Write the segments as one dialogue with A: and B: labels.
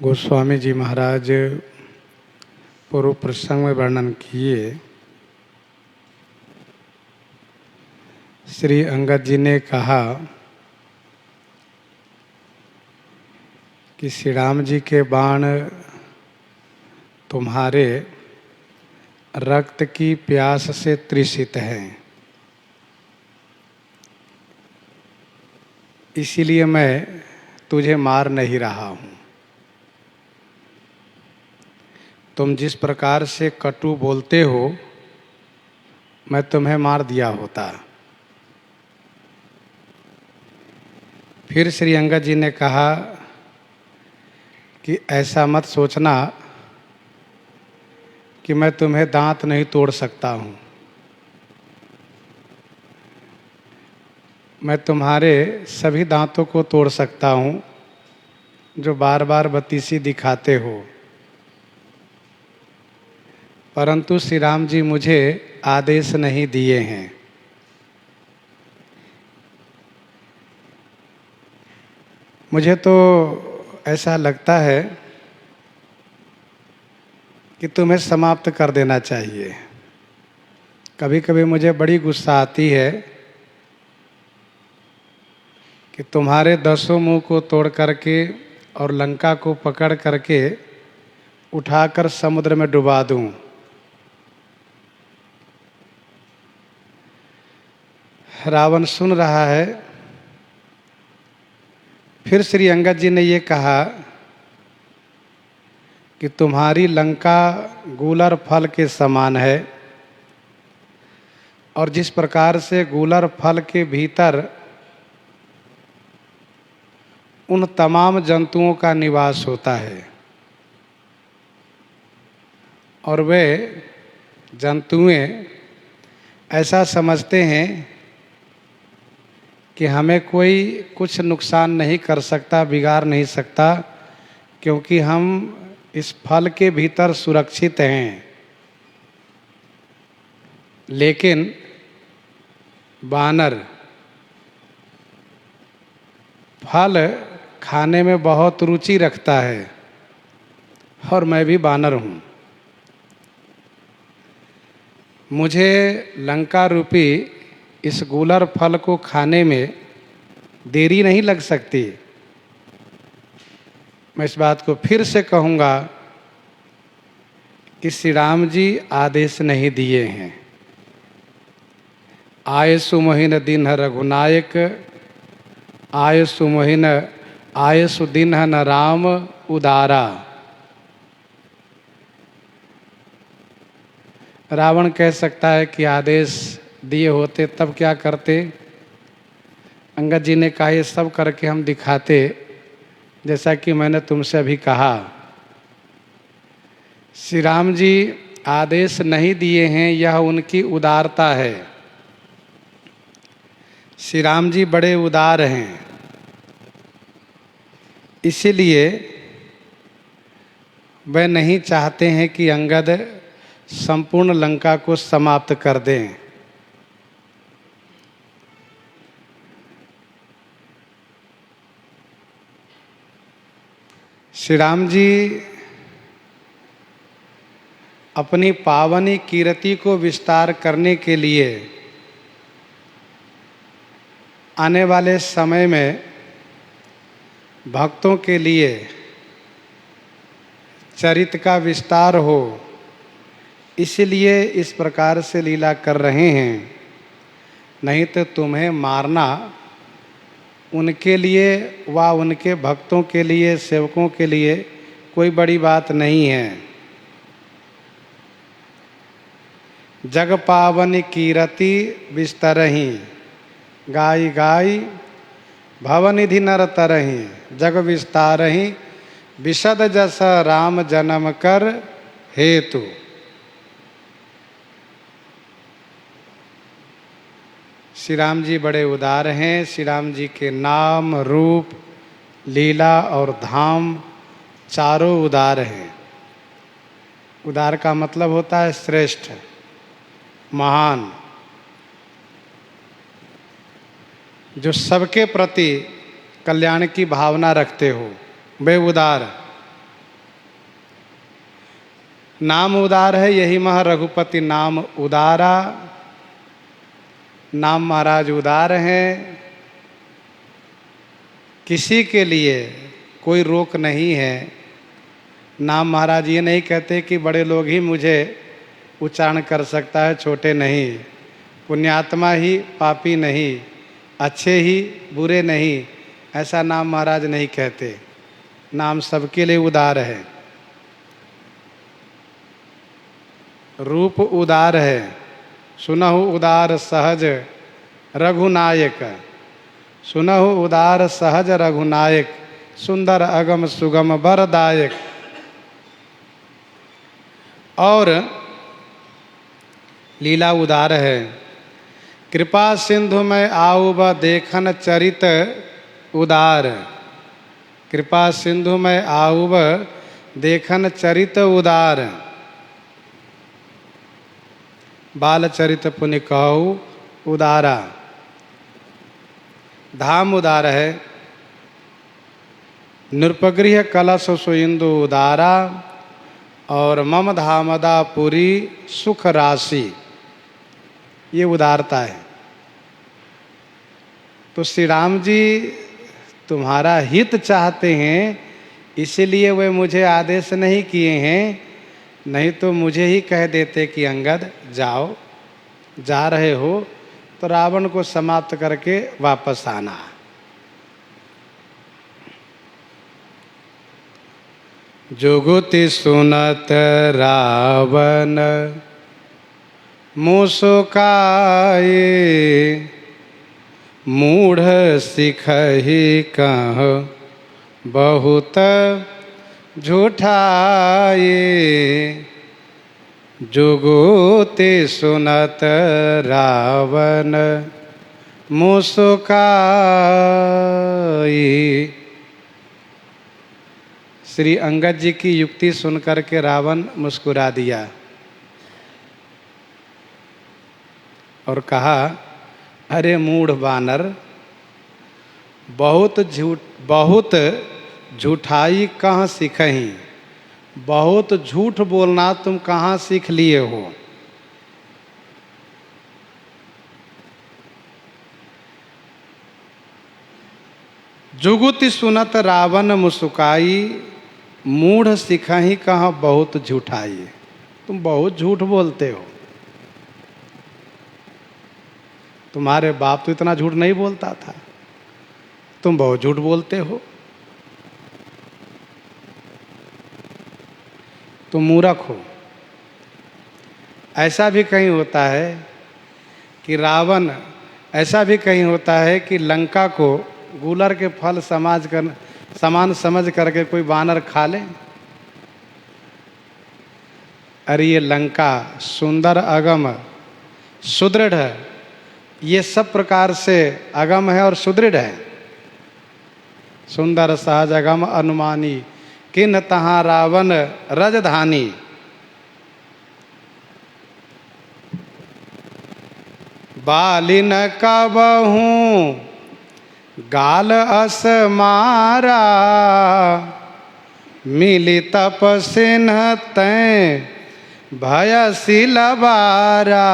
A: गोस्वामी जी महाराज पूर्व प्रसंग में वर्णन किए। श्री अंगद जी ने कहा कि श्री राम जी के बाण तुम्हारे रक्त की प्यास से तृषित हैं, इसीलिए मैं तुझे मार नहीं रहा हूँ। तुम जिस प्रकार से कटु बोलते हो, मैं तुम्हें मार दिया होता। फिर श्री अंगद जी ने कहा कि ऐसा मत सोचना कि मैं तुम्हें दांत नहीं तोड़ सकता हूँ। मैं तुम्हारे सभी दांतों को तोड़ सकता हूँ जो बार बार बत्तीसी दिखाते हो, परंतु श्री राम जी मुझे आदेश नहीं दिए हैं। मुझे तो ऐसा लगता है कि तुम्हें समाप्त कर देना चाहिए। कभी कभी मुझे बड़ी गुस्सा आती है कि तुम्हारे 10 मुंह को तोड़ करके और लंका को पकड़ करके उठाकर समुद्र में डुबा दूं। रावण सुन रहा है। फिर श्री अंगद जी ने ये कहा कि तुम्हारी लंका गूलर फल के समान है, और जिस प्रकार से गूलर फल के भीतर उन तमाम जंतुओं का निवास होता है, और वे जंतुएं ऐसा समझते हैं कि हमें कोई कुछ नुकसान नहीं कर सकता, बिगाड़ नहीं सकता, क्योंकि हम इस फल के भीतर सुरक्षित हैं। लेकिन बानर फल खाने में बहुत रुचि रखता है, और मैं भी बानर हूँ। मुझे लंका रूपी इस गूलर फल को खाने में देरी नहीं लग सकती। मैं इस बात को फिर से कहूँगा कि श्री राम जी आदेश नहीं दिए हैं। आय सुमोहिन दिन रघुनायक, आय सुमोहिन आय सुदिन न राम उदारा। रावण कह सकता है कि आदेश दिए होते तब क्या करते। अंगद जी ने कहा ये सब करके हम दिखाते, जैसा कि मैंने तुमसे अभी कहा। श्री राम जी आदेश नहीं दिए हैं, यह उनकी उदारता है। श्री राम जी बड़े उदार हैं, इसीलिए वे नहीं चाहते हैं कि अंगद संपूर्ण लंका को समाप्त कर दें। श्री राम जी अपनी पावनी कीर्ति को विस्तार करने के लिए आने वाले समय में भक्तों के लिए चरित्र का विस्तार हो, इसलिए इस प्रकार से लीला कर रहे हैं। नहीं तो तुम्हें मारना उनके लिए व उनके भक्तों के लिए, सेवकों के लिए कोई बड़ी बात नहीं है। जग पावन कीरति विस्तरहि, गाई गाई भवनिधि नर तरहि। जग विस्तारहि विशद जस राम जन्म कर हेतु। श्री राम जी बड़े उदार हैं। श्री राम जी के नाम, रूप, लीला और धाम चारों उदार हैं। उदार का मतलब होता है श्रेष्ठ, महान, जो सबके प्रति कल्याण की भावना रखते हो, वे उदार। नाम उदार है, यही मह रघुपति नाम उदारा। नाम महाराज उदार हैं, किसी के लिए कोई रोक नहीं है। नाम महाराज ये नहीं कहते कि बड़े लोग ही मुझे उच्चारण कर सकता है, छोटे नहीं। पुण्यात्मा ही, पापी नहीं, अच्छे ही, बुरे नहीं, ऐसा नाम महाराज नहीं कहते। नाम सबके लिए उदार है। रूप उदार है, सुनहु उदार सहज रघुनायक। सुनहु उदार सहज रघुनायक, सुंदर अगम सुगम वरदायक। और लीला उदार है। कृपा सिंधु में आऊ ब देखन चरित उदार। कृपा सिंधु में आऊ ब देखन चरित उदार। बाल चरित पुनि कहु उदारा। धाम उदार है, नृपगृह कलश सुइंदु उदारा। और मम धामदा पुरी सुख राशि, ये उदारता है। तो श्री राम जी तुम्हारा हित चाहते हैं, इसीलिए वे मुझे आदेश नहीं किए हैं, नहीं तो मुझे ही कह देते कि अंगद जाओ, जा रहे हो तो रावण को समाप्त करके वापस आना। जुगुति सुनत रावण मुसुकाए, मूढ़ सिखहि कह बहुत झूठाए। जुगुति सुनत रावण मुसुकाए। श्री अंगद जी की युक्ति सुनकर के रावण मुस्कुरा दिया और कहा, अरे मूढ़ बानर, बहुत झूठाई कहाँ सीखहीं, बहुत झूठ बोलना तुम कहाँ सीख लिए हो। जुगुति सुनत रावण मुस्काई, मूढ़ सिखहि कहाँ बहुत झूठाई। तुम बहुत झूठ बोलते हो। तुम्हारे बाप तो इतना झूठ नहीं बोलता था, तुम बहुत झूठ बोलते हो। तुम मूर्ख हो। ऐसा भी कहीं होता है कि रावण, ऐसा भी कहीं होता है कि लंका को गूलर के फल समान समझ करके कोई बानर खा ले। अरे ये लंका सुंदर अगम सुदृढ़ है, ये सब प्रकार से अगम है और सुदृढ़ है। सुंदर सहज अगम अनुमानी, किन तहाँ रावण रजधानी। बालिन कबहूँ गाल अस मारा, मिली तप सिन्ह तैं भयसि लबारा।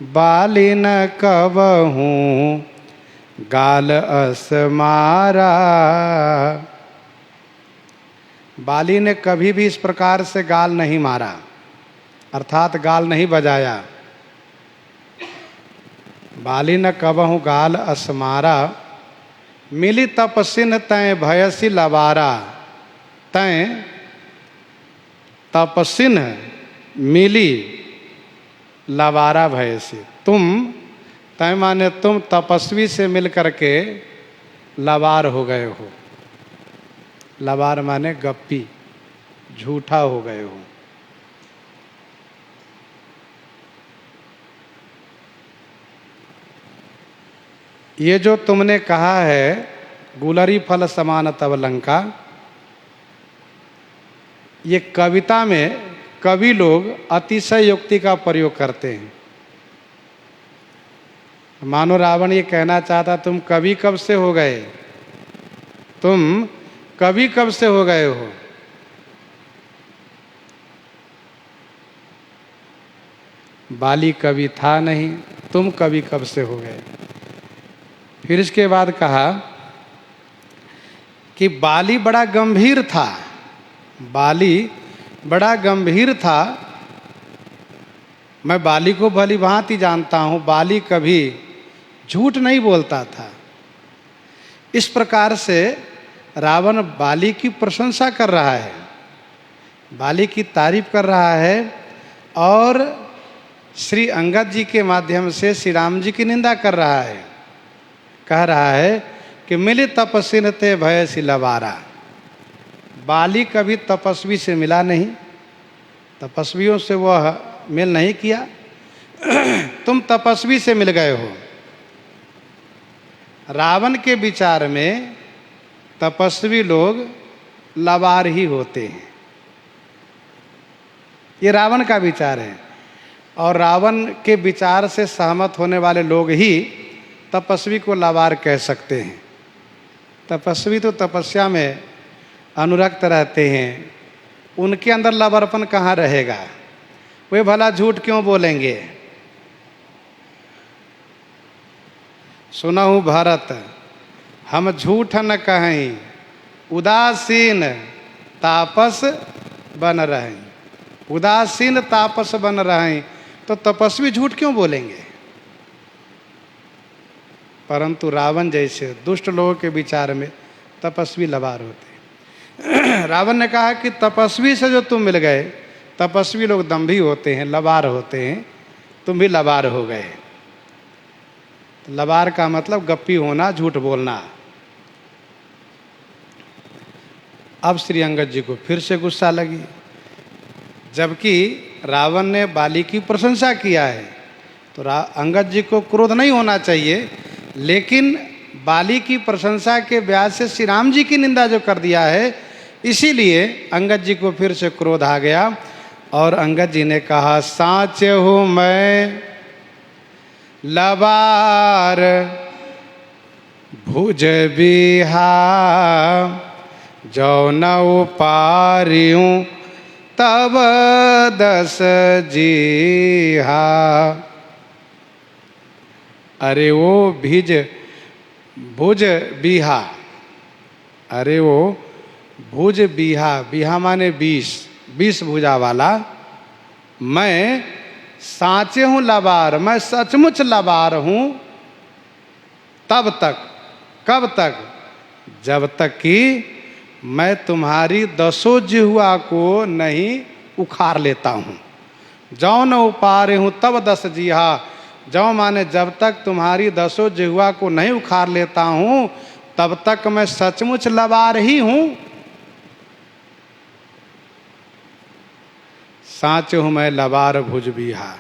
A: बालिन कबहूँ गाल अस मारा। बाली ने कभी भी इस प्रकार से गाल नहीं मारा, अर्थात गाल नहीं बजाया। बाली न कबहु गाल असमारा, मिली तपसिन तैं भयसि लबारा। तैं तपसिन मिली लबारा भयसि। तुम, तैं माने तुम तपस्वी से मिल करके लबार हो गए हो। लबार माने गप्पी, झूठा हो गए हो। ये जो तुमने कहा है गुलरी फल समान तब लंका, ये कविता में कवि लोग अतिशय युक्ति का प्रयोग करते हैं। मानो रावण ये कहना चाहता, तुम कवि कब से हो गए, तुम कवि कब से हो गए हो। बाली कभी था नहीं, तुम कभी कब से हो गए। फिर इसके बाद कहा कि बाली बड़ा गंभीर था, बाली बड़ा गंभीर था। मैं बाली को भली भांति जानता हूँ, बाली कभी झूठ नहीं बोलता था। इस प्रकार से रावण बाली की प्रशंसा कर रहा है, बाली की तारीफ कर रहा है और श्री अंगद जी के माध्यम से श्री राम जी की निंदा कर रहा है। कह रहा है कि मिले तपस्विन ते भय सिलवारा। बाली कभी तपस्वी से मिला नहीं, तपस्वियों से वह मेल नहीं किया, तुम तपस्वी से मिल गए हो। रावण के विचार में तपस्वी लोग लबार ही होते हैं, ये रावण का विचार है। और रावण के विचार से सहमत होने वाले लोग ही तपस्वी को लबार कह सकते हैं। तपस्वी तो तपस्या में अनुरक्त रहते हैं, उनके अंदर लबारपन कहाँ रहेगा, वे भला झूठ क्यों बोलेंगे। सुनहु भरत हम झूठ न कहें, उदासीन तापस बन रहें। उदासीन तापस बन रहें, तो तपस्वी झूठ क्यों बोलेंगे। परंतु रावण जैसे दुष्ट लोगों के विचार में तपस्वी लबार होते हैं। रावण ने कहा कि तपस्वी से जो तुम मिल गए, तपस्वी लोग दंभी होते हैं, लबार होते हैं, तुम भी लबार हो गए। लबार का मतलब गप्पी होना, झूठ बोलना। अब श्री अंगद जी को फिर से गुस्सा लगी, जबकि रावण ने बाली की प्रशंसा किया है, तो अंगद जी को क्रोध नहीं होना चाहिए, लेकिन बाली की प्रशंसा के ब्याज से श्री राम जी की निंदा जो कर दिया है, इसीलिए अंगद जी को फिर से क्रोध आ गया। और अंगद जी ने कहा साच हूँ मैं लबार भुज बिहा, जो न उपारियूं तब दस जीहा। अरे वो भुज बीहा, अरे वो भुज बीहा, बीहा माने 20 भुजा वाला। मैं साचे हूँ लबार, मैं सचमुच लबार हूँ। तब तक, कब तक, जब तक कि मैं तुम्हारी 10 जिह्वा को नहीं उखाड़ लेता हूँ। जौ न उपारे हूँ तब 10 जीहा, जौ माने जब तक तुम्हारी 10 जिह्वा को नहीं उखाड़ लेता हूँ, तब तक मैं सचमुच लबार ही हूँ। साच हूँ मैं लबार भुज बीहा।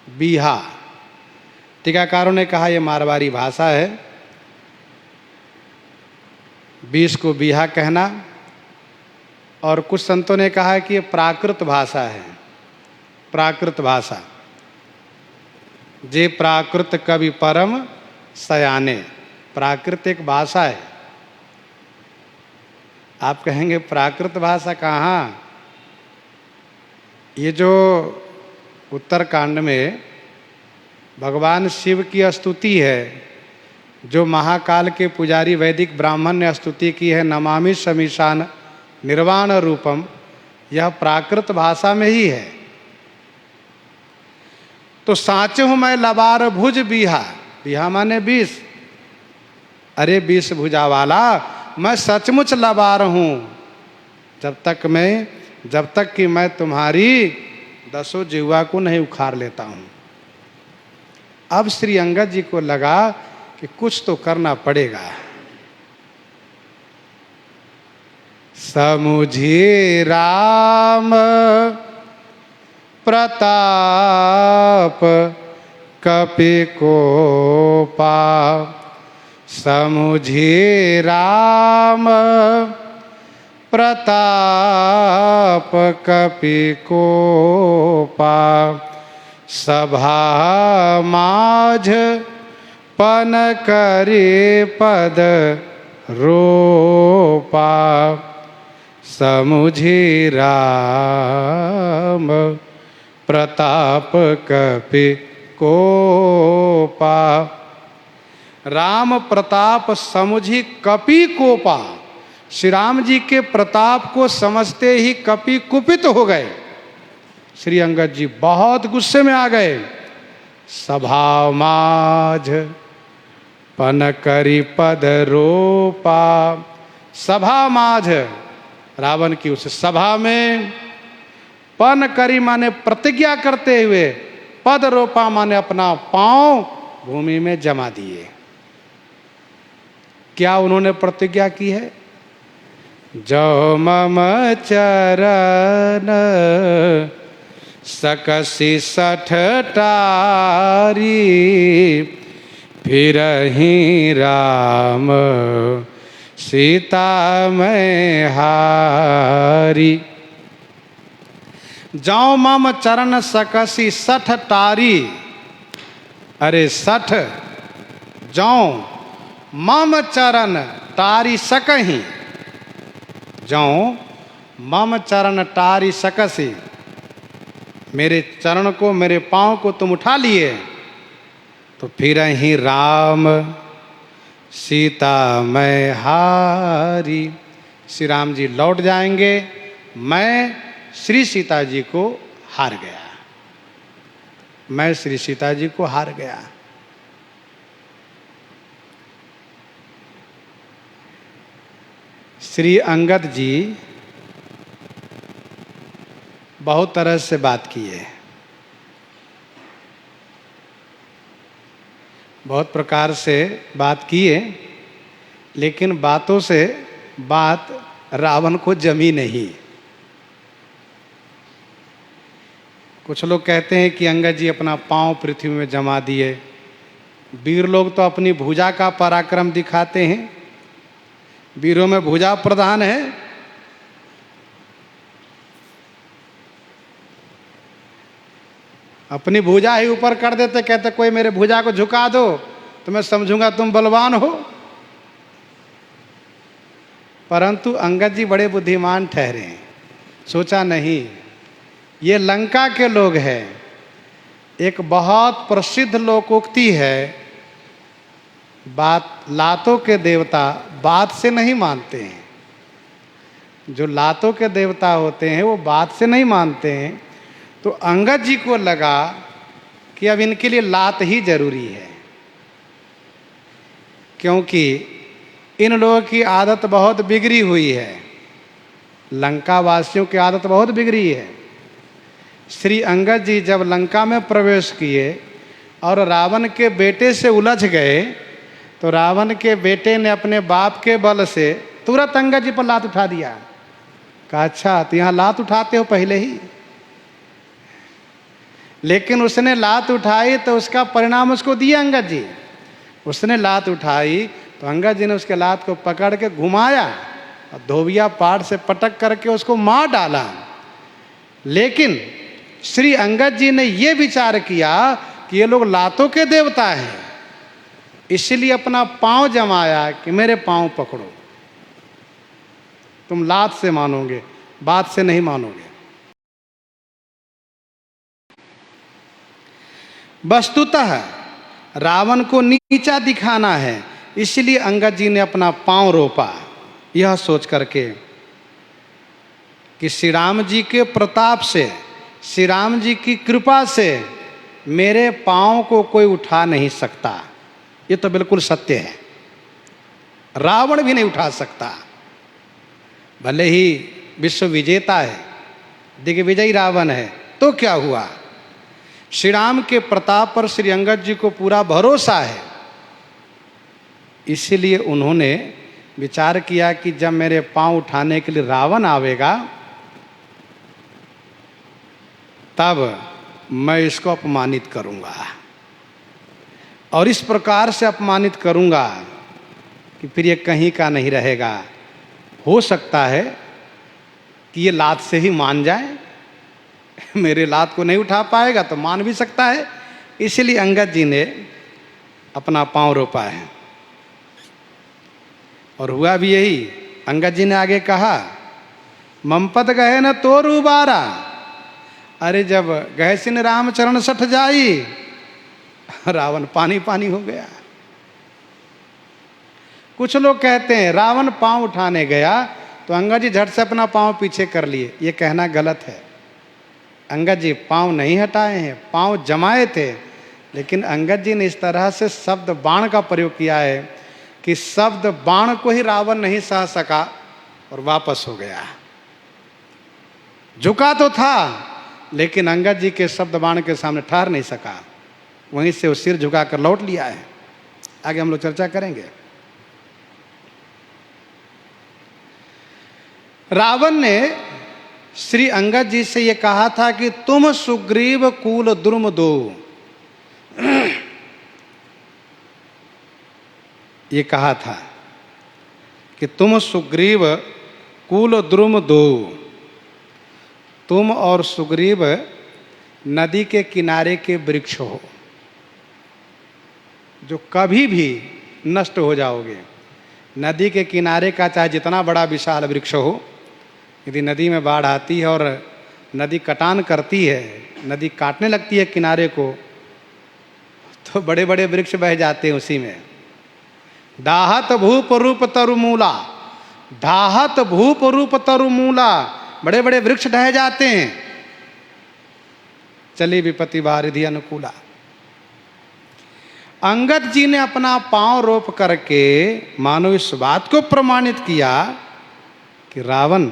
A: बीहा, टीकाकारों ने कहा यह मारवाड़ी भाषा है। 20 को बीहा कहना, और कुछ संतों ने कहा कि ये प्राकृत भाषा है। प्राकृत भाषा, जे प्राकृत कवि परम सयाने। प्राकृत एक भाषा है। आप कहेंगे प्राकृत भाषा कहाँ? ये जो उत्तरकांड में भगवान शिव की स्तुति है, जो महाकाल के पुजारी वैदिक ब्राह्मण ने स्तुति की है, नमामि शमीशान निर्वाण रूपम, यह प्राकृत भाषा में ही है। तो साच हूँ मैं लबार भुज बीहा, बीहा माने 20। अरे 20 भुजा वाला, मैं सचमुच लबार हूँ, जब तक कि मैं तुम्हारी 10 जिह्वा को नहीं उखाड़ लेता हूँ। अब श्री अंगद जी को लगा कि कुछ तो करना पड़ेगा। समुझी राम प्रताप कपि को पा, समुझी राम प्रताप कपि को पा, सभा माझ पन करी पद रोपा, समुझी राम प्रताप कपि कोपा। राम प्रताप समुझी कपि कोपा। श्री राम जी के प्रताप को समझते ही कपि कुपित हो गए। श्री अंगद जी बहुत गुस्से में आ गए। सभा माझ पन करी पद रोपा। सभा माझ, रावण की उस सभा में, पन करी माने प्रतिज्ञा करते हुए, पद रोपा माने अपना पांव भूमि में जमा दिए। क्या उन्होंने प्रतिज्ञा की है? जो मम चरण सकसी सठ टारी। फिर ही राम सीता मैं हारी। जाओ मम चरण सकसी सठ टारी। अरे सठ जाओ मम चरण टारी सकहीं। जाओ मम चरण टारी सकसी। मेरे चरण को, मेरे पांव को तुम उठा लिए तो फिर ही राम सीता मैं हारी। श्री राम जी लौट जाएंगे, मैं श्री सीता जी को हार गया। मैं श्री सीता जी को हार गया। श्री अंगद जी बहुत तरह से बात किए, बहुत प्रकार से बात किए, लेकिन बातों से बात रावण को जमी नहीं। कुछ लोग कहते हैं कि अंगद जी अपना पांव पृथ्वी में जमा दिए। वीर लोग तो अपनी भुजा का पराक्रम दिखाते हैं। वीरों में भुजा प्रधान है। अपनी भुजा ही ऊपर कर देते, कहते कोई मेरे भुजा को झुका दो तो मैं समझूंगा तुम बलवान हो। परंतु अंगद जी बड़े बुद्धिमान ठहरे। सोचा नहीं, ये लंका के लोग हैं। एक बहुत प्रसिद्ध लोकोक्ति है, बात लातों के देवता बात से नहीं मानते हैं। जो लातों के देवता होते हैं वो बात से नहीं मानते हैं। तो अंगद जी को लगा कि अब इनके लिए लात ही जरूरी है, क्योंकि इन लोगों की आदत बहुत बिगड़ी हुई है। लंका वासियों की आदत बहुत बिगड़ी है। श्री अंगद जी जब लंका में प्रवेश किए और रावण के बेटे से उलझ गए, तो रावण के बेटे ने अपने बाप के बल से तुरंत अंगद जी पर लात उठा दिया। कहा अच्छा तो यहाँ लात उठाते हो पहले ही। लेकिन उसने लात उठाई तो उसका परिणाम उसको दिया अंगद जी। उसने लात उठाई तो अंगद जी ने उसके लात को पकड़ के घुमाया और धोबिया पाट से पटक करके उसको मार डाला। लेकिन श्री अंगद जी ने यह विचार किया कि ये लोग लातों के देवता हैं, इसलिए अपना पांव जमाया कि मेरे पांव पकड़ो, तुम लात से मानोगे, बात से नहीं मानोगे। वस्तुतः रावण को नीचा दिखाना है, इसलिए अंगद जी ने अपना पांव रोपा, यह सोच करके कि श्री राम जी के प्रताप से, श्री राम जी की कृपा से मेरे पांव को कोई उठा नहीं सकता। ये तो बिल्कुल सत्य है, रावण भी नहीं उठा सकता। भले ही विश्व विजेता है, दिग्विजयी रावण है, तो क्या हुआ? श्री राम के प्रताप पर श्री अंगद जी को पूरा भरोसा है। इसीलिए उन्होंने विचार किया कि जब मेरे पांव उठाने के लिए रावण आवेगा तब मैं इसको अपमानित करूंगा, और इस प्रकार से अपमानित करूंगा कि फिर ये कहीं का नहीं रहेगा। हो सकता है कि ये लात से ही मान जाए, मेरे लात को नहीं उठा पाएगा तो मान भी सकता है। इसलिए अंगद जी ने अपना पांव रोपा है, और हुआ भी यही। अंगद जी ने आगे कहा, ममपत गए न तो रूबारा, अरे जब गए सिन रामचरण सठ जाई, रावण पानी पानी हो गया। कुछ लोग कहते हैं रावण पांव उठाने गया तो अंगद जी झट से अपना पांव पीछे कर लिए। ये कहना गलत है। अंगद जी पांव नहीं हटाए हैं, पांव जमाए थे, लेकिन अंगद जी ने इस तरह से शब्द बाण का प्रयोग किया है कि शब्द बाण को ही रावण नहीं सह सका और वापस हो गया। झुका तो था, लेकिन अंगद जी के शब्द बाण के सामने ठहर नहीं सका, वहीं से वो सिर झुकाकर लौट लिया है। आगे हम लोग चर्चा करेंगे। रावण ने श्री अंगद जी से ये कहा था कि तुम सुग्रीव कूल द्रुम दो। ये कहा था कि तुम सुग्रीव कूल द्रुम दो। तुम और सुग्रीव नदी के किनारे के वृक्ष हो जो कभी भी नष्ट हो जाओगे। नदी के किनारे का चाहे जितना बड़ा विशाल वृक्ष हो, यदि नदी में बाढ़ आती है और नदी कटान करती है, नदी काटने लगती है किनारे को, तो बड़े बड़े वृक्ष बह जाते हैं उसी में। डाहत भूप रूप तरुमूला, डाहत भूप रूप तरुमूला, बड़े बड़े वृक्ष ढह जाते हैं। चली विपत्ति वारिधि अनुकूला। अंगद जी ने अपना पांव रोप करके मानो इस बात को प्रमाणित किया कि रावण,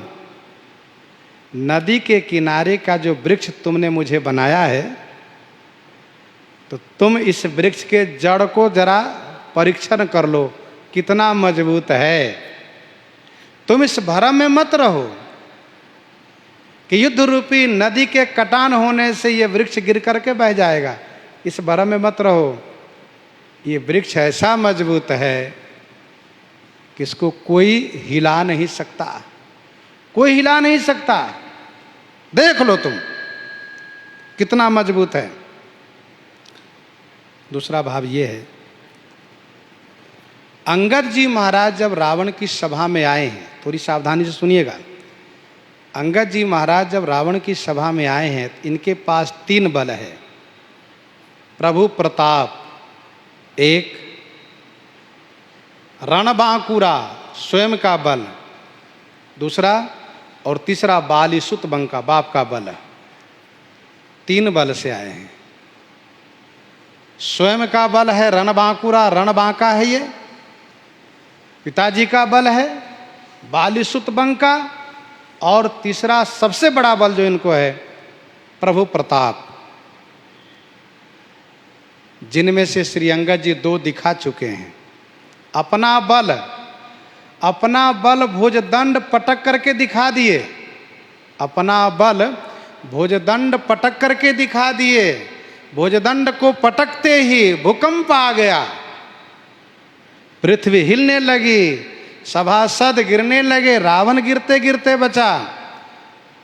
A: नदी के किनारे का जो वृक्ष तुमने मुझे बनाया है, तो तुम इस वृक्ष के जड़ को जरा परीक्षण कर लो कितना मजबूत है। तुम इस भ्रम में मत रहो कि युद्ध रूपी नदी के कटान होने से ये वृक्ष गिर करके बह जाएगा। इस भ्रम में मत रहो। ये वृक्ष ऐसा मजबूत है कि इसको कोई हिला नहीं सकता, कोई हिला नहीं सकता। देख लो तुम कितना मजबूत है। दूसरा भाव ये है, अंगद जी महाराज जब रावण की सभा में आए हैं, थोड़ी सावधानी से सुनिएगा। अंगद जी महाराज जब रावण की सभा में आए हैं, इनके पास 3 बल है। प्रभु प्रताप एक, रणबांकुरा स्वयं का बल दूसरा, और तीसरा बालीसुत बंका बाप का बल। 3 बल से आए हैं। स्वयं का बल है रणबांकुरा, रणबांका है ये, पिताजी का बल है बालीसुत बंका, और तीसरा सबसे बड़ा बल जो इनको है प्रभु प्रताप, जिनमें से श्री अंगद जी 2 दिखा चुके हैं। अपना बल भुजदंड पटक करके दिखा दिए, अपना बल भुजदंड पटक करके दिखा दिए। भुजदंड को पटकते ही भूकंप आ गया, पृथ्वी हिलने लगी, सभासद गिरने लगे, रावण गिरते गिरते बचा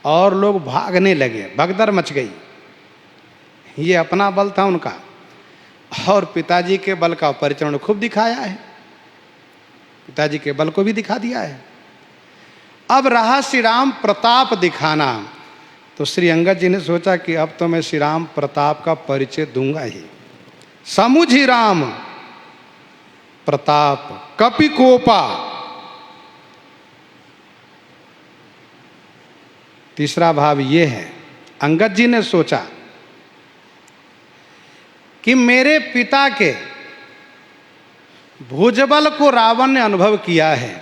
A: और लोग भागने लगे, भगदड़ मच गई। ये अपना बल था उनका। और पिताजी के बल का परिचरण खूब दिखाया है, पिताजी के बल को भी दिखा दिया है। अब रहा श्री राम प्रताप दिखाना, तो श्री अंगद जी ने सोचा कि अब तो मैं श्री राम प्रताप का परिचय दूंगा ही। समुझी राम प्रताप कपि कोपा। तीसरा भाव ये है, अंगद जी ने सोचा कि मेरे पिता के भुजबल को रावण ने अनुभव किया है,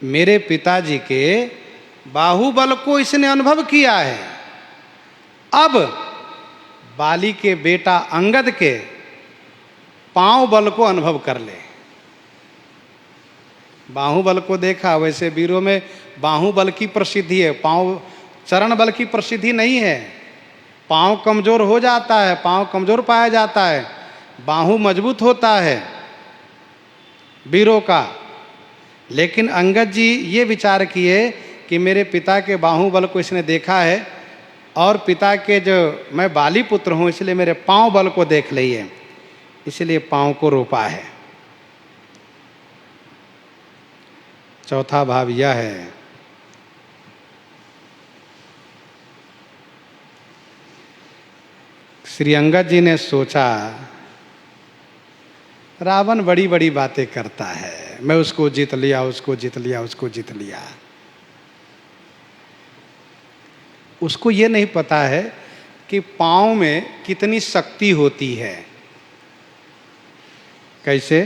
A: मेरे पिताजी के बाहुबल को इसने अनुभव किया है। अब बाली के बेटा अंगद के पांव बल को अनुभव कर ले। बाहुबल को देखा, वैसे वीरों में बाहुबल की प्रसिद्धि है, पांव चरण बल की प्रसिद्धि नहीं है। पांव कमजोर हो जाता है, पांव कमजोर पाया जाता है, बाहु मजबूत होता है वीरों का। लेकिन अंगद जी ये विचार किए कि मेरे पिता के बाहुबल को इसने देखा है, और पिता के जो मैं बाली पुत्र हूँ इसलिए मेरे पांव बल को देख लिए, इसलिए पांव को रोपा है। चौथा भाव यह है, श्री अंगद जी ने सोचा रावण बड़ी बड़ी बातें करता है, मैं उसको जीत लिया, उसको जीत लिया, उसको जीत लिया। उसको ये नहीं पता है कि पाँव में कितनी शक्ति होती है। कैसे?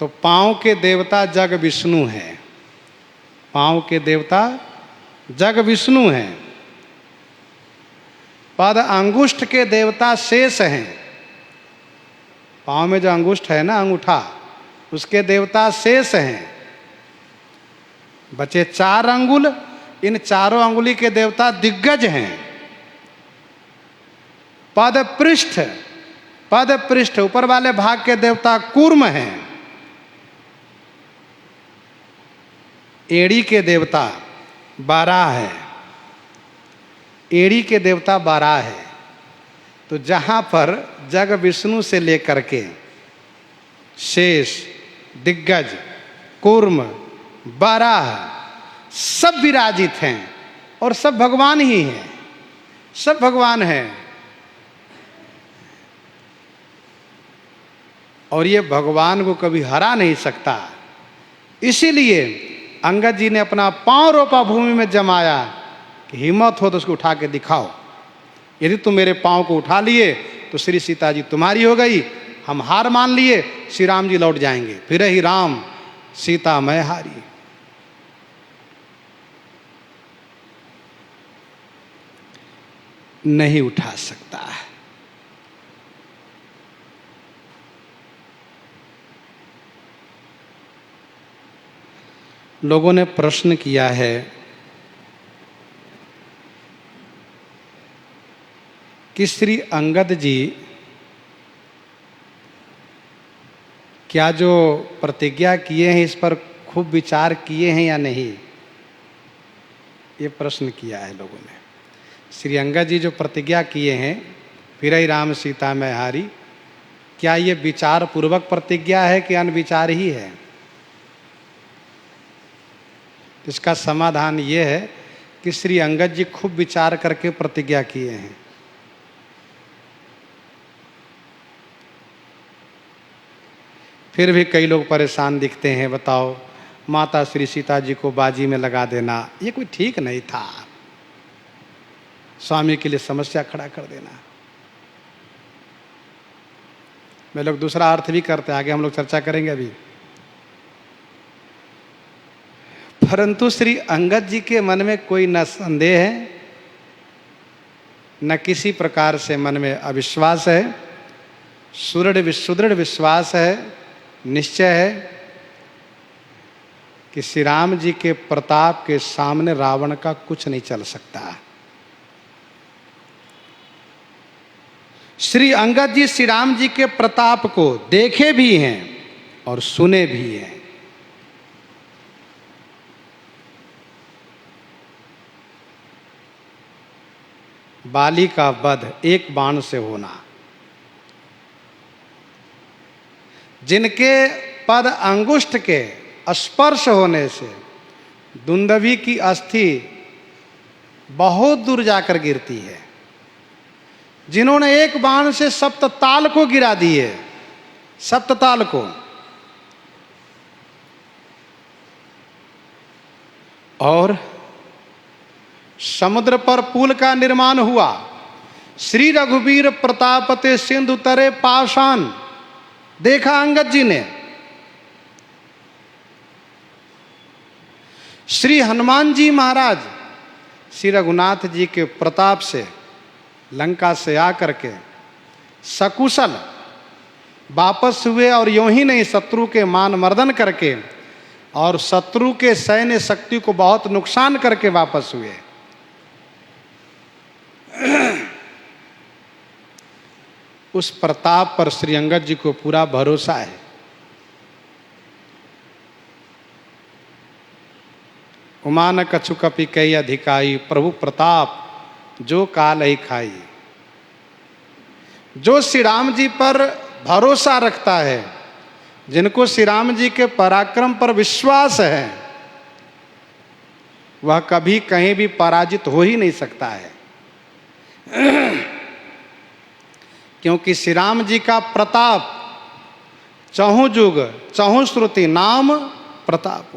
A: तो पाँव के देवता जग विष्णु हैं। पाँव के देवता जग विष्णु हैं। पद अंगुष्ठ के देवता शेष हैं। पाँव में जो अंगुष्ठ है ना, अंगूठा, उसके देवता शेष हैं। बचे 4 अंगुल, इन चारों अंगुली के देवता दिग्गज हैं। पद पृष्ठ ऊपर वाले भाग के देवता कूर्म हैं। एड़ी के देवता बाराह है। एड़ी के देवता बाराह है। तो जहाँ पर जग विष्णु से लेकर के शेष, दिग्गज, कूर्म, बाराह सब विराजित हैं और सब भगवान ही हैं। सब भगवान हैं। और ये भगवान को कभी हरा नहीं सकता। इसीलिए अंगद जी ने अपना पांव रोपा भूमि में जमाया कि हिम्मत हो तो उसको उठा के दिखाओ। यदि तुम मेरे पांव को उठा लिए तो श्री सीता जी तुम्हारी हो गई, हम हार मान लिए, श्री राम जी लौट जाएंगे, फिर ही राम सीता मैं हारी। नहीं उठा सकता है। लोगों ने प्रश्न किया है कि श्री अंगद जी क्या जो प्रतिज्ञा किए हैं इस पर खूब विचार किए हैं या नहीं, ये प्रश्न किया है लोगों ने। श्री अंगद जी जो प्रतिज्ञा किए हैं फिर ही राम सीता मैं हारी, क्या ये विचार पूर्वक प्रतिज्ञा है कि अनविचार ही है? इसका समाधान ये है कि श्री अंगद जी खूब विचार करके प्रतिज्ञा किए हैं। फिर भी कई लोग परेशान दिखते हैं। बताओ, माता श्री सीता जी को बाजी में लगा देना ये कोई ठीक नहीं था। स्वामी के लिए समस्या खड़ा कर देना। वे लोग दूसरा अर्थ भी करते हैं, आगे हम लोग चर्चा करेंगे अभी। परंतु श्री अंगद जी के मन में कोई न संदेह है, न किसी प्रकार से मन में अविश्वास है। सुदृढ़ विश्वास है, निश्चय है कि श्री राम जी के प्रताप के सामने रावण का कुछ नहीं चल सकता। श्री अंगद जी श्री राम जी के प्रताप को देखे भी हैं और सुने भी हैं। बाली का वध एक बाण से होना, जिनके पद अंगुष्ठ के स्पर्श होने से दुंदभी की अस्थि बहुत दूर जाकर गिरती है, जिन्होंने एक बाण से सप्तताल को गिरा दिए, सप्तताल को, और समुद्र पर पुल का निर्माण हुआ। श्री रघुवीर प्रतापते सिंधु तरे पाषाण देखा अंगद जी ने। श्री हनुमान जी महाराज श्री रघुनाथ जी के प्रताप से लंका से आकर के सकुशल वापस हुए, और यूं ही नहीं शत्रु के मान मर्दन करके और शत्रु के सैन्य शक्ति को बहुत नुकसान करके वापस हुए। उस प्रताप पर श्री अंगद जी को पूरा भरोसा है। उमान कछु कपि कई अधिकाई, प्रभु प्रताप जो काल ही खाई। जो श्री राम जी पर भरोसा रखता है, जिनको श्री राम जी के पराक्रम पर विश्वास है, वह कभी कहीं भी पराजित हो ही नहीं सकता है। क्योंकि श्री राम जी का प्रताप चहुँ जुग चहुँ श्रुति नाम प्रताप,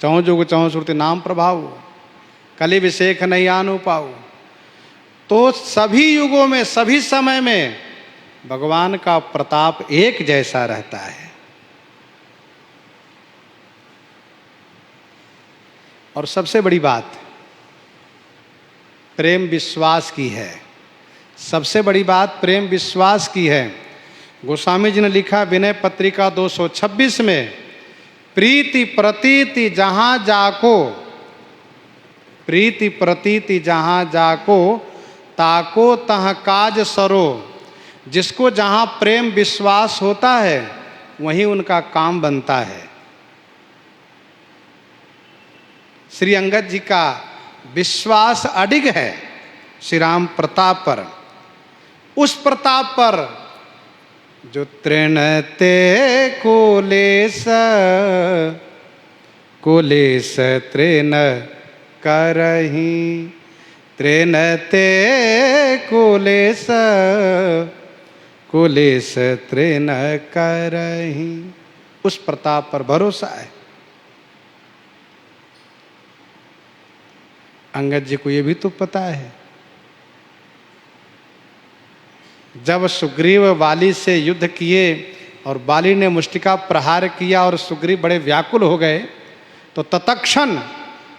A: चहुँ जुग चहुँ श्रुति नाम प्रभाव, कलि विशेख नहीं आनु पाऊ। तो सभी युगों में सभी समय में भगवान का प्रताप एक जैसा रहता है। और सबसे बड़ी बात प्रेम विश्वास की है, सबसे बड़ी बात प्रेम विश्वास की है। गोस्वामी जी ने लिखा विनय पत्रिका 226 में, प्रीति प्रतीति जहाँ जाको, प्रीति प्रतीति जहाँ जाको, ताको तह काज सरो। जिसको जहाँ प्रेम विश्वास होता है वहीं उनका काम बनता है। श्री अंगद जी का विश्वास अडिग है श्री राम प्रताप पर, उस प्रताप पर जो तृणते कोलेस, कोलेस तृण करही, तृणते कोलेस, कोलेस तृण करही। उस प्रताप पर भरोसा है। अंगद जी को ये भी तो पता है, जब सुग्रीव वाली से युद्ध किए और वाली ने मुष्टिका प्रहार किया और सुग्रीव बड़े व्याकुल हो गए, तो तत्क्षण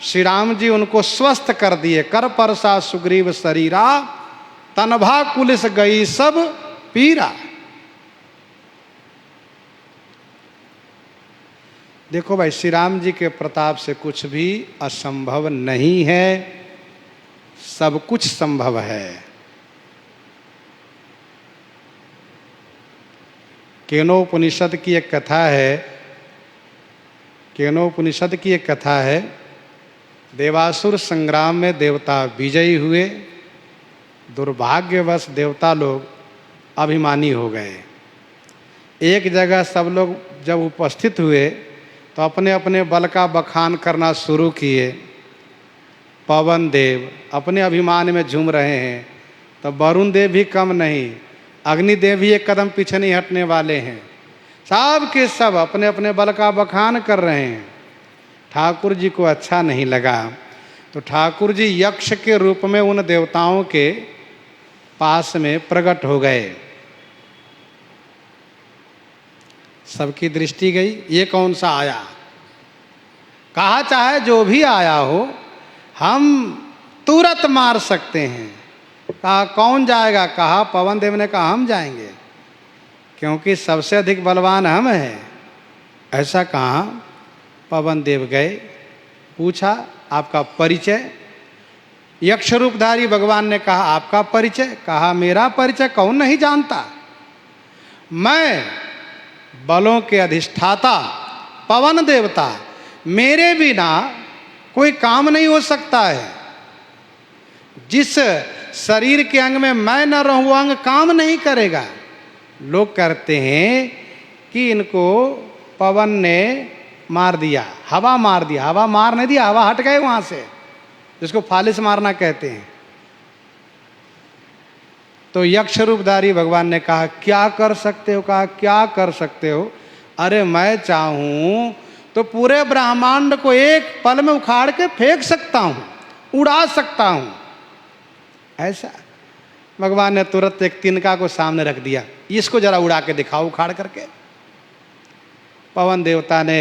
A: श्री राम जी उनको स्वस्थ कर दिए। कर परसा सुग्रीव शरीरा, तनभा कुलिस गई सब पीरा। देखो भाई, श्री राम जी के प्रताप से कुछ भी असंभव नहीं है, सब कुछ संभव है। केनोपनिषद की एक कथा है, केनोपनिषद की एक कथा है। देवासुर संग्राम में देवता विजयी हुए, दुर्भाग्यवश देवता लोग अभिमानी हो गए। एक जगह सब लोग जब उपस्थित हुए तो अपने अपने बल का बखान करना शुरू किए। पवन देव अपने अभिमान में झूम रहे हैं, तो वरुण देव भी कम नहीं, अग्निदेव भी एक कदम पीछे नहीं हटने वाले हैं। सब के सब अपने अपने बल का बखान कर रहे हैं। ठाकुर जी को अच्छा नहीं लगा, तो ठाकुर जी यक्ष के रूप में उन देवताओं के पास में प्रकट हो गए। सबकी दृष्टि गई, ये कौन सा आया? कहा चाहे जो भी आया हो हम तुरंत मार सकते हैं। कहा कौन जाएगा? कहा पवन देव ने कहा हम जाएंगे, क्योंकि सबसे अधिक बलवान हम हैं। ऐसा कहा, पवन देव गए, पूछा आपका परिचय। यक्ष रूपधारी भगवान ने कहा आपका परिचय? कहा मेरा परिचय कौन नहीं जानता, मैं बलों के अधिष्ठाता पवन देवता, मेरे बिना कोई काम नहीं हो सकता है। जिस शरीर के अंग में मैं न रहूं अंग काम नहीं करेगा। लोग कहते हैं कि इनको पवन ने मार दिया, हवा मार दिया। हवा मार नहीं दिया, हवा हट गए वहां से, जिसको फालिस मारना कहते हैं। तो यक्ष रूपधारी भगवान ने कहा क्या कर सकते हो? कहा क्या कर सकते हो? अरे मैं चाहूं तो पूरे ब्रह्मांड को एक पल में उखाड़ के फेंक सकता हूं, उड़ा सकता हूं। ऐसा भगवान ने तुरंत एक तिनका को सामने रख दिया, इसको जरा उड़ा के दिखाओ उखाड़ करके। पवन देवता ने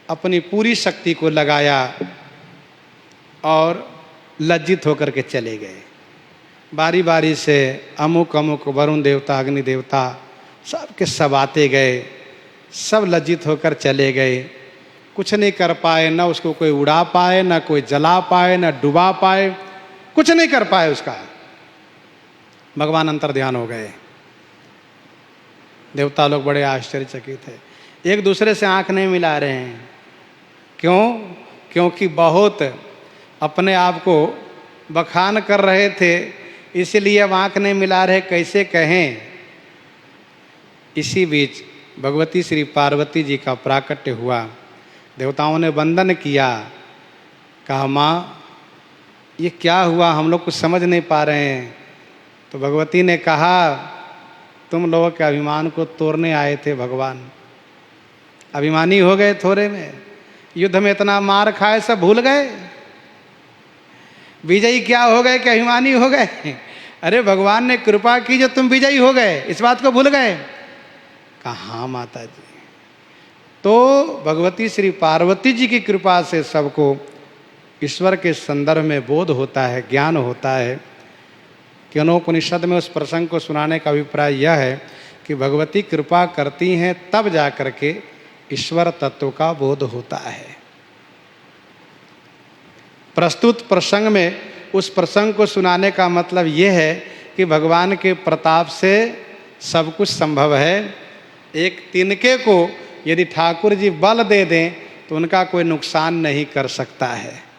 A: अपनी पूरी शक्ति को लगाया और लज्जित होकर के चले गए। बारी बारी से अमुक अमुक वरुण देवता, अग्नि देवता सब के सब आते गए, सब लज्जित होकर चले गए। कुछ नहीं कर पाए, न उसको कोई उड़ा पाए, न कोई जला पाए, न डुबा पाए, कुछ नहीं कर पाए उसका। भगवान अंतर्ध्यान हो गए। देवता लोग बड़े आश्चर्यचकित थे, एक दूसरे से आंख नहीं मिला रहे हैं। क्यों? क्योंकि बहुत अपने आप को बखान कर रहे थे, इसलिए अब आंख नहीं मिला रहे, कैसे कहें। इसी बीच भगवती श्री पार्वती जी का प्राकट्य हुआ। देवताओं ने वंदन किया, कहा माँ ये क्या हुआ, हम लोग कुछ समझ नहीं पा रहे हैं। तो भगवती ने कहा, तुम लोगों के अभिमान को तोड़ने आए थे भगवान, अभिमानी हो गए थोड़े में, युद्ध में इतना मार खाए सब भूल गए, विजयी क्या हो गए कि अभिमानी हो गए। अरे भगवान ने कृपा की जो तुम विजयी हो गए, इस बात को भूल गए। कहाँ माता जी। तो भगवती श्री पार्वती जी की कृपा से सबको ईश्वर के संदर्भ में बोध होता है, ज्ञान होता है। कि उपनिषद में उस प्रसंग को सुनाने का अभिप्राय यह है कि भगवती कृपा करती हैं तब जा कर के ईश्वर तत्व का बोध होता है। प्रस्तुत प्रसंग में उस प्रसंग को सुनाने का मतलब यह है कि भगवान के प्रताप से सब कुछ संभव है। एक तिनके को यदि ठाकुर जी बल दे दें तो उनका कोई नुकसान नहीं कर सकता है।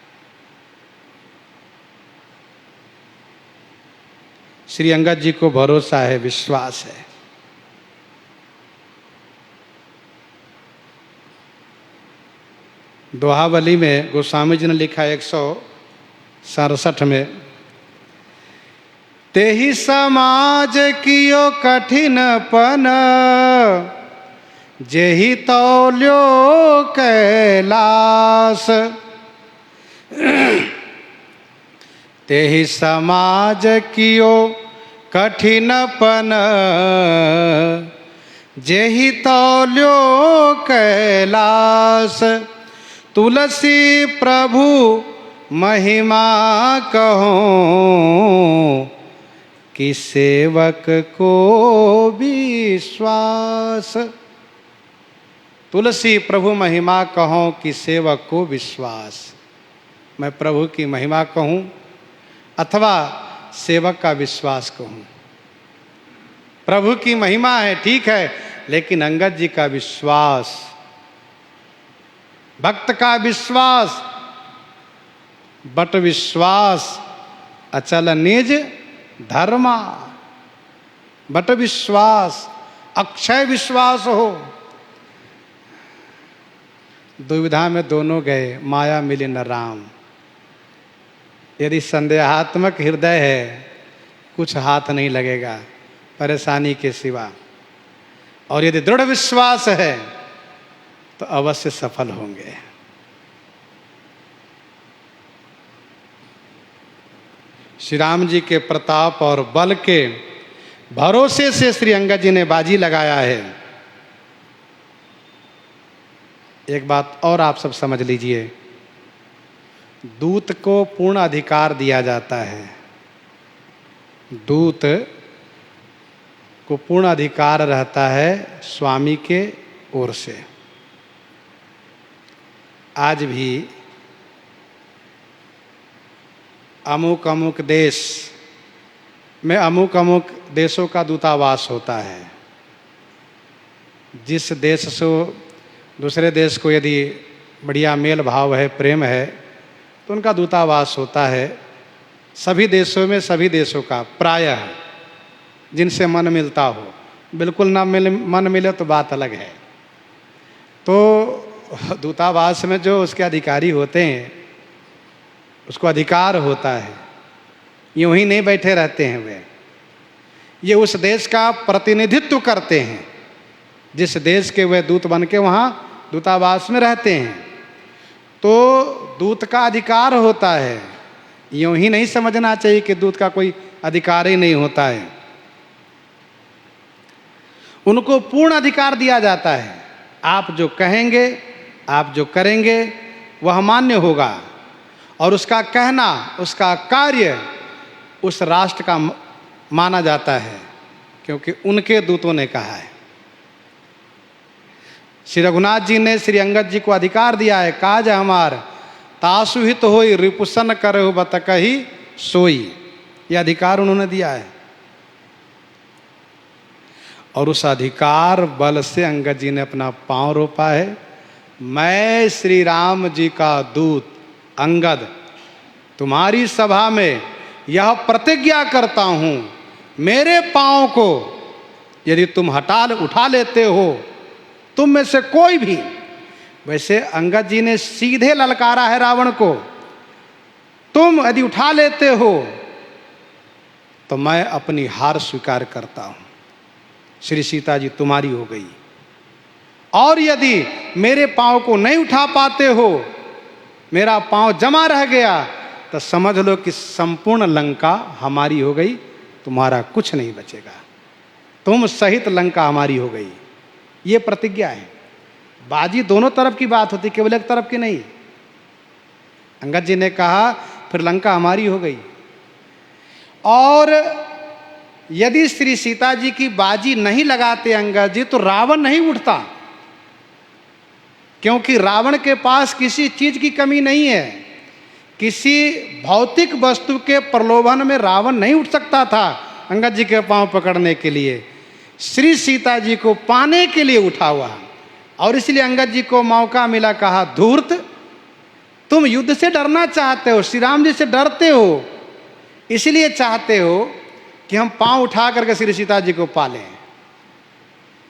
A: श्री अंगद जी को भरोसा है, विश्वास है। दोहावली में गोस्वामी जी ने लिखा 167 में, तेहि समाज कियो कठिनपन, जेहि तौल्यो कैलास। तेहि समाज कियो कठिनपन, जेहि तौल्यो कैलास। तुलसी प्रभु महिमा कहो, कि सेवक को विश्वास। तुलसी प्रभु महिमा कहो, कि सेवक को विश्वास। मैं प्रभु की महिमा कहूँ अथवा सेवक का विश्वास कहूँ। प्रभु की महिमा है, ठीक है, लेकिन अंगद जी का विश्वास, भक्त का विश्वास, बट विश्वास अचल निज धर्मा। बट विश्वास, अक्षय विश्वास हो। दुविधा में दोनों गए, माया मिली न राम। यदि संदेहात्मक हृदय है, कुछ हाथ नहीं लगेगा परेशानी के सिवा। और यदि दृढ़ विश्वास है तो अवश्य सफल होंगे। श्री राम जी के प्रताप और बल के भरोसे से श्री अंगद जी ने बाजी लगाया है। एक बात और आप सब समझ लीजिए, दूत को पूर्ण अधिकार दिया जाता है। दूत को पूर्ण अधिकार रहता है स्वामी के ओर से। आज भी अमुक अमुक देश में अमुक अमुक देशों का दूतावास होता है। जिस देश से दूसरे देश को यदि बढ़िया मेल भाव है, प्रेम है, तो उनका दूतावास होता है। सभी देशों में, सभी देशों का प्रायः जिनसे मन मिलता हो। बिल्कुल ना मन मिले तो बात अलग है। तो दूतावास में जो उसके अधिकारी होते हैं, उसको अधिकार होता है, यूं ही नहीं बैठे रहते हैं वे। ये उस देश का प्रतिनिधित्व करते हैं, जिस देश के वे दूत बन के वहाँ दूतावास में रहते हैं। तो दूत का अधिकार होता है। यूं ही नहीं समझना चाहिए कि दूत का कोई अधिकार ही नहीं होता है। उनको पूर्ण अधिकार दिया जाता है। आप जो कहेंगे, आप जो करेंगे, वह मान्य होगा। और उसका कहना, उसका कार्य उस राष्ट्र का माना जाता है, क्योंकि उनके दूतों ने कहा है। श्री रघुनाथ जी ने श्री अंगद जी को अधिकार दिया है, काज हमार तासु हित होई, रिपुसन करहु बत कही सोई। ये अधिकार उन्होंने दिया है। और उस अधिकार बल से अंगद जी ने अपना पांव रोपा है। मैं श्री राम जी का दूत अंगद तुम्हारी सभा में यह प्रतिज्ञा करता हूं, मेरे पांव को यदि तुम उठा लेते हो, तुम में से कोई भी। वैसे अंगद जी ने सीधे ललकारा है रावण को, तुम यदि उठा लेते हो तो मैं अपनी हार स्वीकार करता हूं। श्री सीता जी तुम्हारी हो गई। और यदि मेरे पांव को नहीं उठा पाते हो, मेरा पांव जमा रह गया, तो समझ लो कि संपूर्ण लंका हमारी हो गई, तुम्हारा कुछ नहीं बचेगा। तुम सहित लंका हमारी हो गई। ये प्रतिज्ञा है। बाजी दोनों तरफ की बात होती, केवल एक तरफ की नहीं। अंगद जी ने कहा फिर लंका हमारी हो गई। और यदि श्री सीता जी की बाजी नहीं लगाते अंगद जी, तो रावण नहीं उठता, क्योंकि रावण के पास किसी चीज की कमी नहीं है। किसी भौतिक वस्तु के प्रलोभन में रावण नहीं उठ सकता था अंगद जी के पांव पकड़ने के लिए। श्री सीता जी को पाने के लिए उठा हुआ। और इसलिए अंगद जी को मौका मिला, कहा धूर्त, तुम युद्ध से डरना चाहते हो, श्री राम जी से डरते हो, इसलिए चाहते हो कि हम पांव उठा करके श्री सीता जी को पालें।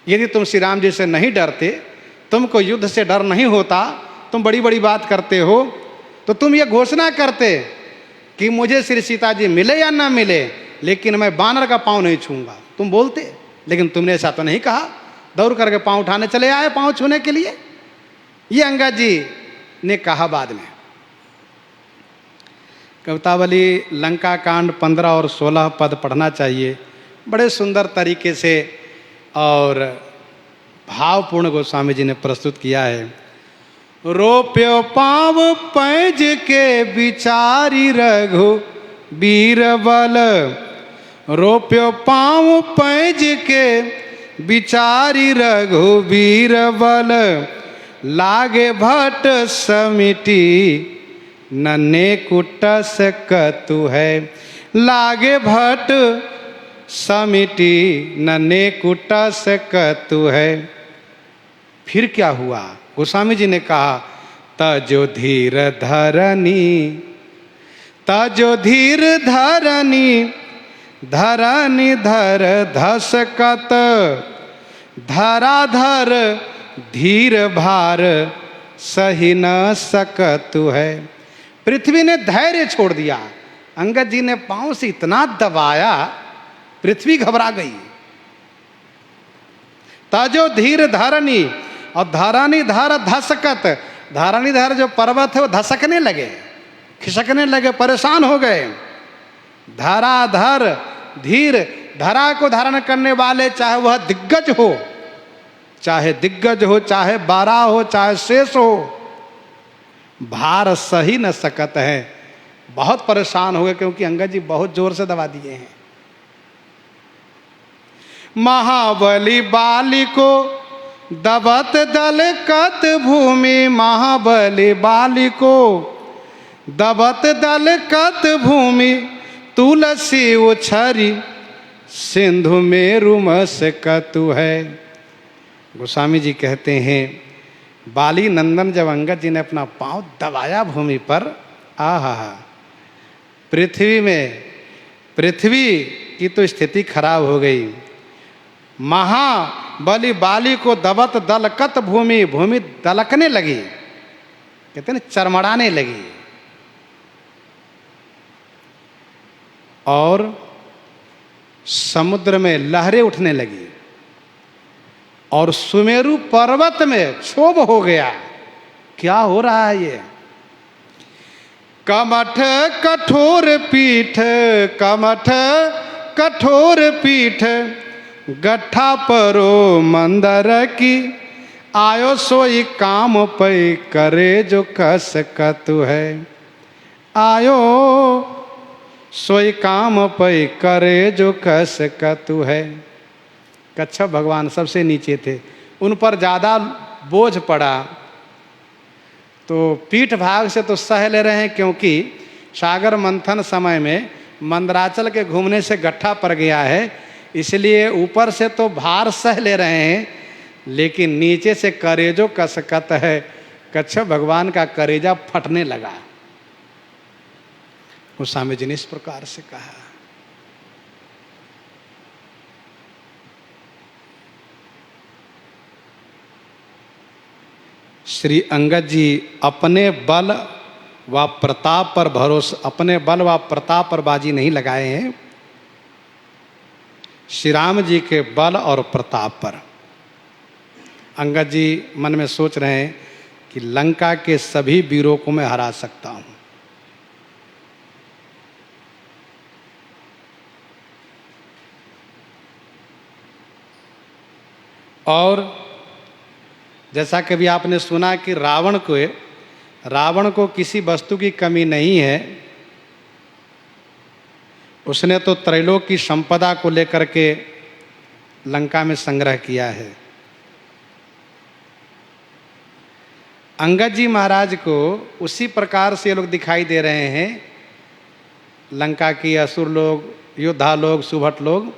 A: यदि तुम श्री राम जी से नहीं डरते, तुमको युद्ध से डर नहीं होता, तुम बड़ी बड़ी बात करते हो, तो तुम ये घोषणा करते कि मुझे श्री सीता जी मिले या ना मिले, लेकिन मैं बानर का पांव नहीं छूंगा। तुम बोलते, लेकिन तुमने ऐसा तो नहीं कहा। दौड़ करके पांव उठाने चले आए पांव छूने के लिए। ये अंगद जी ने कहा बाद में। कवितावली लंका कांड 15 और 16 पद पढ़ना चाहिए, बड़े सुंदर तरीके से और भावपूर्ण गोस्वामी जी ने प्रस्तुत किया है। रोप्यो पांव पैज के बिचारी रघु बीरबल, रोप्यो पांव पैज के बिचारी रघु बीरबल, लागे भट समिति नन्हे कुटस कतु है, लागे भट समिति नन्हे कुटस कतु है। फिर क्या हुआ? गोस्वामी जी ने कहा, तजो धीर धरनी, तजो धीर धरनी, धरनी धर धसकत, धराधर धीर भार सही न सकतु है। पृथ्वी ने धैर्य छोड़ दिया। अंगद जी ने पांव से इतना दबाया, पृथ्वी घबरा गई। तजो धीर धरनी, और धरनी धर धसकत, धरनी धर जो पर्वत है वो धसकने लगे, खिसकने लगे, परेशान हो गए। धराधर धीर, धरा को धारण करने वाले, चाहे वह दिग्गज हो, चाहे दिग्गज हो, चाहे बारा हो, चाहे शेष हो, भार सही न सकत है। बहुत परेशान हो गए, क्योंकि अंगद जी बहुत जोर से दबा दिए हैं। महाबली बाली को दबत दल कत भूमि, महाबली बाली को दबत दल कत भूमि, तुलसी उछरी सिंधु में रुमस कतु है। गोस्वामी जी कहते हैं, बाली नंदन जब अंगद जी ने अपना पांव दबाया भूमि पर, आहा, पृथ्वी की तो स्थिति खराब हो गई। महाबली बाली को दबत दलकत भूमि, भूमि दलकने लगी, कहते हैं चरमड़ाने लगी। और समुद्र में लहरें उठने लगी, और सुमेरु पर्वत में क्षोभ हो गया। क्या हो रहा है ये? कमठ कठोर पीठ, कमठ कठोर पीठ, गट्ठा परो मंदर की, आयो सोई काम पै करे जो कस कतु है, आयो सोई काम पै करे जो कस कतु है। कच्छप भगवान सबसे नीचे थे, उन पर ज़्यादा बोझ पड़ा, तो पीठ भाग से तो सह ले रहे हैं, क्योंकि सागर मंथन समय में मंदराचल के घूमने से गट्ठा पड़ गया है, इसलिए ऊपर से तो भार सह ले रहे हैं, लेकिन नीचे से करेजो कसकत है। कच्छप भगवान का करेजा फटने लगा। गोस्वामी जी ने इस प्रकार से कहा। श्री अंगद जी अपने बल व प्रताप पर भरोसा, अपने बल व प्रताप पर बाजी नहीं लगाए हैं, श्री राम जी के बल और प्रताप पर। अंगद जी मन में सोच रहे हैं कि लंका के सभी वीरों को मैं हरा सकता हूं। और जैसा कि भी आपने सुना कि रावण को किसी वस्तु की कमी नहीं है। उसने तो त्रैलोक की संपदा को लेकर के लंका में संग्रह किया है। अंगद जी महाराज को उसी प्रकार से ये लोग दिखाई दे रहे हैं, लंका की असुर लोग, योद्धा लोग, सुभट लोग,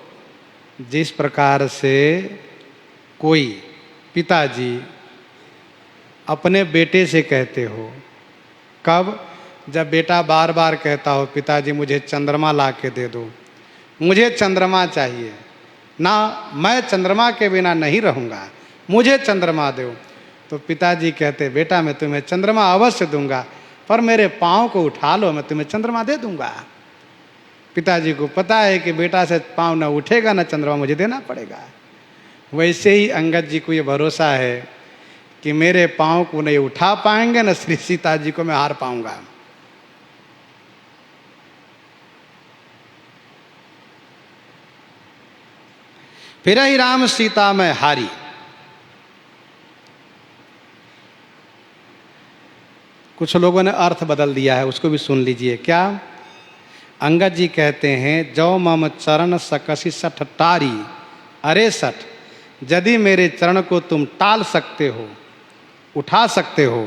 A: जिस प्रकार से कोई पिताजी अपने बेटे से कहते हो। कब? जब बेटा बार बार कहता हो पिताजी मुझे चंद्रमा ला के दे दो, मुझे चंद्रमा चाहिए ना, मैं चंद्रमा के बिना नहीं रहूँगा, मुझे चंद्रमा दो। तो पिताजी कहते बेटा मैं तुम्हें चंद्रमा अवश्य दूंगा, पर मेरे पाँव को उठा लो, मैं तुम्हें चंद्रमा दे दूंगा। पिताजी को पता है कि बेटा से पाँव न उठेगा न चंद्रमा मुझे देना पड़ेगा। वैसे ही अंगद जी को ये भरोसा है कि मेरे पाँव को नहीं उठा पाएंगे न श्री सीता जी को मैं हार पाऊंगा। फिर ही राम सीता में हारी। कुछ लोगों ने अर्थ बदल दिया है, उसको भी सुन लीजिए। क्या? अंगद जी कहते हैं जो मम चरण सकसी सठ टारी, अरे सठ, यदि मेरे चरण को तुम टाल सकते हो, उठा सकते हो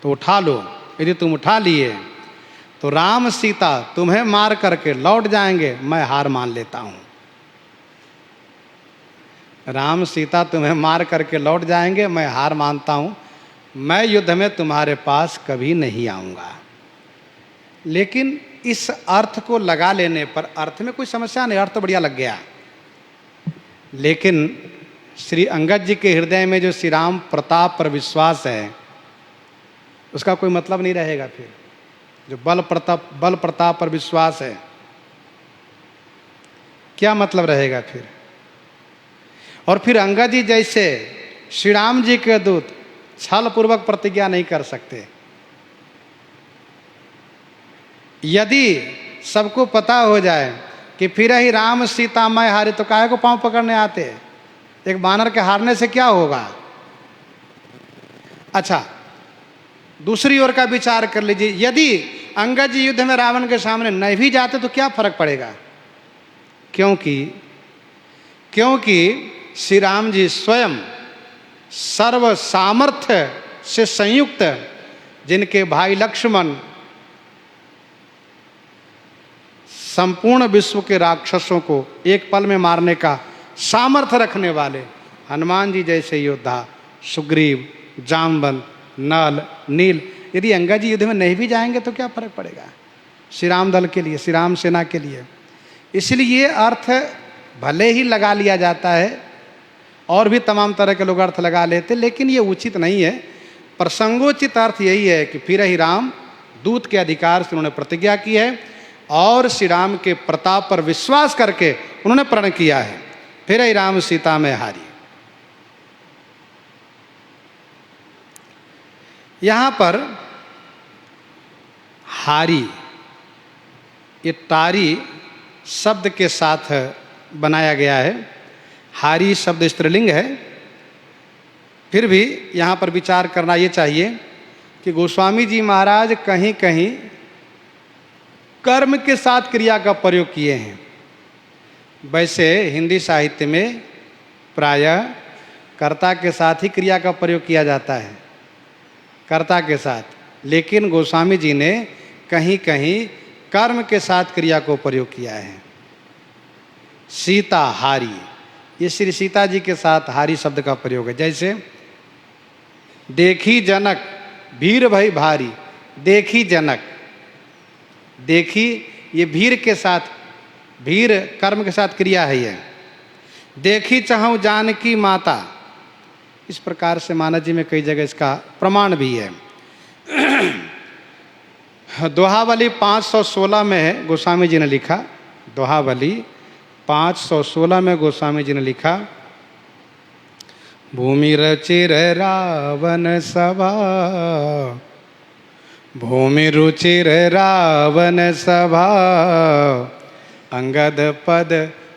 A: तो उठा लो। यदि तुम उठा लिए तो राम सीता तुम्हें मार करके लौट जाएंगे, मैं हार मान लेता हूँ। राम सीता तुम्हें मार करके लौट जाएंगे, मैं हार मानता हूँ, मैं युद्ध में तुम्हारे पास कभी नहीं आऊँगा। लेकिन इस अर्थ को लगा लेने पर अर्थ में कोई समस्या नहीं, अर्थ तो बढ़िया लग गया। लेकिन श्री अंगद जी के हृदय में जो श्री राम प्रताप पर विश्वास है उसका कोई मतलब नहीं रहेगा। फिर जो बल प्रताप पर विश्वास है, क्या मतलब रहेगा फिर? और फिर अंगद जी जैसे श्री राम जी के दूत छल पूर्वक प्रतिज्ञा नहीं कर सकते। यदि सबको पता हो जाए कि फिर ही राम सीता मैं हारे तो काहे को पांव पकड़ने आते? एक बानर के हारने से क्या होगा? अच्छा, दूसरी ओर का विचार कर लीजिए, यदि अंगद जी युद्ध में रावण के सामने नहीं भी जाते तो क्या फर्क पड़ेगा? क्योंकि श्री राम जी स्वयं सर्व सामर्थ्य से संयुक्त, जिनके भाई लक्ष्मण संपूर्ण विश्व के राक्षसों को एक पल में मारने का सामर्थ्य रखने वाले हनुमान जी जैसे योद्धा, सुग्रीव, जामवंत, नल, नील, यदि अंगद जी युद्ध में नहीं भी जाएंगे तो क्या फर्क पड़ेगा श्री राम दल के लिए, श्री राम सेना के लिए? इसलिए ये अर्थ भले ही लगा लिया जाता है और भी तमाम तरह के लोग अर्थ लगा लेते, लेकिन ये उचित नहीं है। प्रसंगोचित अर्थ यही है कि फिर ही राम दूत के अधिकार से उन्होंने प्रतिज्ञा की है और श्री राम के प्रताप पर विश्वास करके उन्होंने प्रण किया है, फिर ही राम सीता में हारी। यहाँ पर हारी ये टारी शब्द के साथ बनाया गया है। हारी शब्द स्त्रीलिंग है। फिर भी यहाँ पर विचार करना ये चाहिए कि गोस्वामी जी महाराज कहीं कहीं कर्म के साथ क्रिया का प्रयोग किए हैं। वैसे हिंदी साहित्य में प्रायः कर्ता के साथ ही क्रिया का प्रयोग किया जाता है, कर्ता के साथ, लेकिन गोस्वामी जी ने कहीं कहीं कर्म के साथ क्रिया को प्रयोग किया है। सीता हारी, ये श्री सीता जी के साथ हारी शब्द का प्रयोग है। जैसे देखी जनक भीर भई भारी, देखी जनक, देखी ये भीर के साथ, भीर कर्म के साथ क्रिया है। ये देखी चाहूँ जानकी माता, इस प्रकार से मानस जी में कई जगह इसका प्रमाण भी है। दोहावली 516 में है, गोस्वामी जी ने लिखा। दोहावली 516 में गोस्वामी जी ने लिखा, भूमि रुचिर रावण सभा, भूमि रुचिर रावण सभा, अंगद पद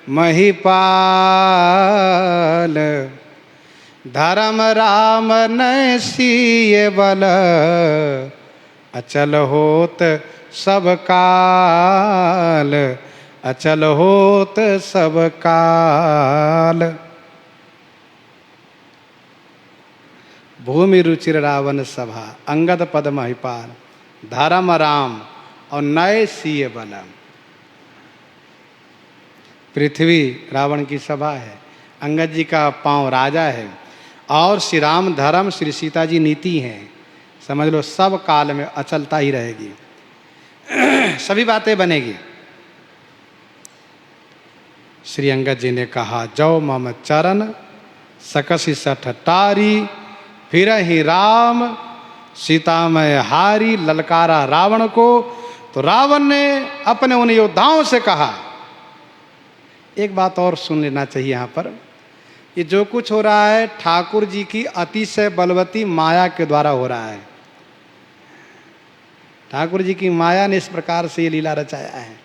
A: महिपाल, धर्म राम न सीय बल, अचल होत सब काल, अचल होत सब काल। भूमि रुचिर रावण सभा, अंगद पद महिपाल, धर्म राम और नय सीय बल। पृथ्वी रावण की सभा है, अंगद जी का पांव राजा है, और श्री राम धर्म, श्री सीता जी नीति हैं। समझ लो सब काल में अचलता ही रहेगी, सभी बातें बनेगी। श्री अंगद जी ने कहा, जौ मम चरण सकसी सठ टारी, फिर ही राम सीता में हारी। ललकारा रावण को, तो रावण ने अपने उन योद्धाओं से कहा। एक बात और सुन लेना चाहिए यहाँ पर, ये जो कुछ हो रहा है ठाकुर जी की अतिशय बलवती माया के द्वारा हो रहा है। ठाकुर जी की माया ने इस प्रकार से ये लीला रचाया है।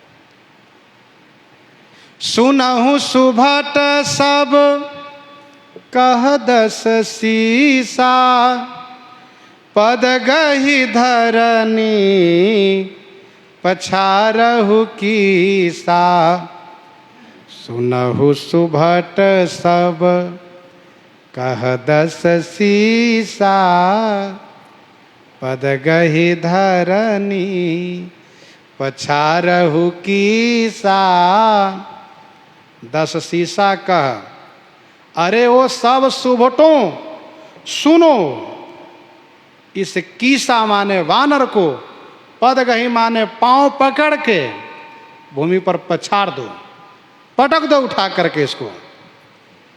A: सुनहु सुभट सब कह दस सीसा, पद गही धरनी पछारहु कीसा। सुनहु सुभट सब कह दस सीसा, पद गही धरनी पछारहु कीसा। 10 सीसा कह, अरे वो सब सुभटों सुनो, इस कीसा माने वानर को, पद गही माने पांव पकड़ के भूमि पर पछाड़ दो, पटक दो उठा करके। इसको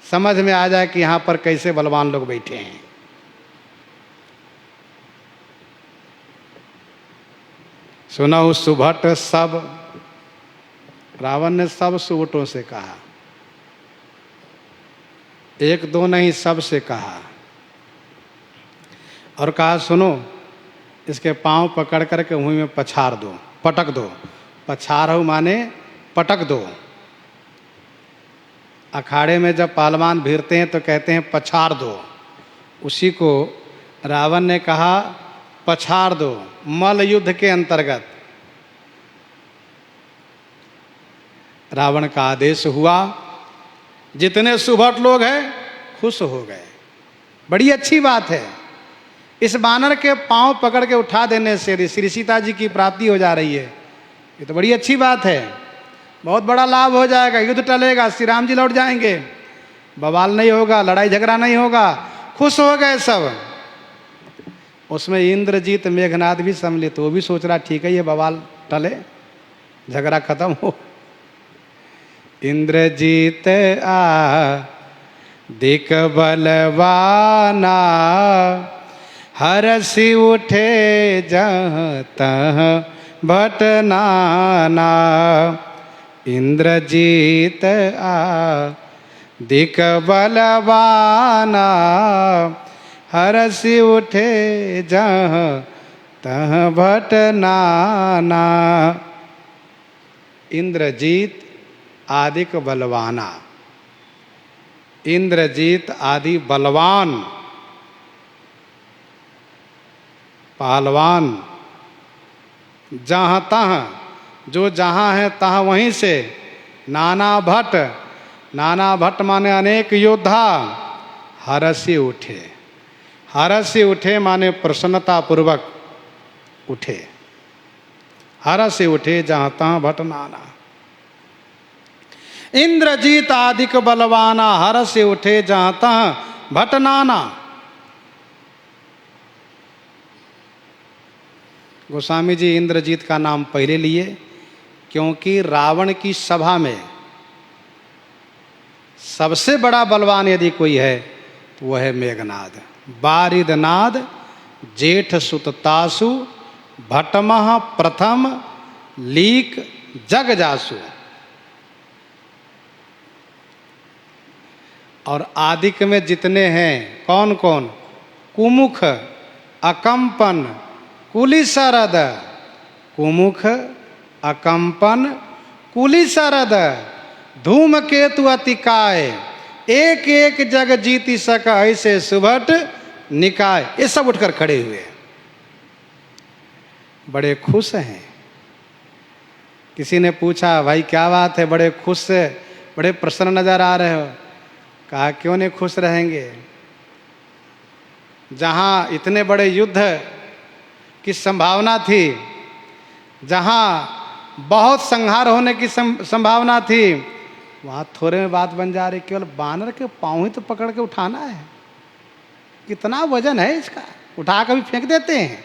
A: समझ में आ जाए कि यहां पर कैसे बलवान लोग बैठे हैं। सुनहु सुभट सब, रावण ने सब सुभटों से कहा, एक दो नहीं सब से कहा, और कहा सुनो इसके पांव पकड़ करके भूमि में पछाड़ दो, पटक दो। पछाड़ो माने पटक दो। अखाड़े में जब पहलवान भिड़ते हैं तो कहते हैं पछाड़ दो, उसी को रावण ने कहा पछाड़ दो। मल्ल युद्ध के अंतर्गत रावण का आदेश हुआ, जितने सुभट लोग हैं खुश हो गए। बड़ी अच्छी बात है, इस बानर के पांव पकड़ के उठा देने से श्री सीता जी की प्राप्ति हो जा रही है। ये तो बड़ी अच्छी बात है, बहुत बड़ा लाभ हो जाएगा, युद्ध टलेगा, श्री राम जी लौट जाएंगे, बवाल नहीं होगा, लड़ाई झगड़ा नहीं होगा। खुश हो गए सब। उसमें इंद्रजीत मेघनाद भी सम्मिलित, वो भी सोच रहा ठीक है ये बवाल टले, झगड़ा खत्म हो। इंद्रजीत आ दिक बलवाना, हरसि उठे जहाँ तहाँ भट नाना। इंद्रजीत आ दिक बलवाना, हरसि उठे जहाँ तहाँ भट नाना। इंद्रजीत आदिक बलवाना, इंद्रजीत आदि बलवान पहलवान, जहाँ तहाँ, जो जहाँ है तहाँ वहीं से। नाना भट्ट, नाना भट्ट माने अनेक योद्धा। हरसि उठे, हरसि उठे माने प्रसन्नता पूर्वक उठे। हरसि उठे जहाँ तहाँ भट्ट नाना। इंद्रजीत आदिक बलवाना, हरसि उठे जहाँ तहाँ भट्ट नाना। गोस्वामी जी इंद्रजीत का नाम पहले लिए क्योंकि रावण की सभा में सबसे बड़ा बलवान यदि कोई है तो वह है मेघनाद। बारिदनाद जेठ सुत तासु भटमः प्रथम लीक जग जासु। और आदिक में जितने हैं कौन कौन? कुमुख, अकंपन, कुलिशरद। कुमुख, अकंपन, कुलिशरद, धूमकेतु अतिकाय, एक एक जग जीति सक ऐसे सुभट निकाय। ये सब उठकर खड़े हुए, बड़े खुश हैं। किसी ने पूछा, भाई क्या बात है, बड़े खुश से, बड़े प्रसन्न नजर आ रहे हो? कहा क्यों नहीं खुश रहेंगे, जहाँ इतने बड़े युद्ध की संभावना थी, जहाँ बहुत संहार होने की संभावना थी, वहाँ थोड़े में बात बन जा रही। केवल बानर के पाँव ही तो पकड़ के उठाना है, कितना वजन है इसका, उठा कर भी फेंक देते हैं।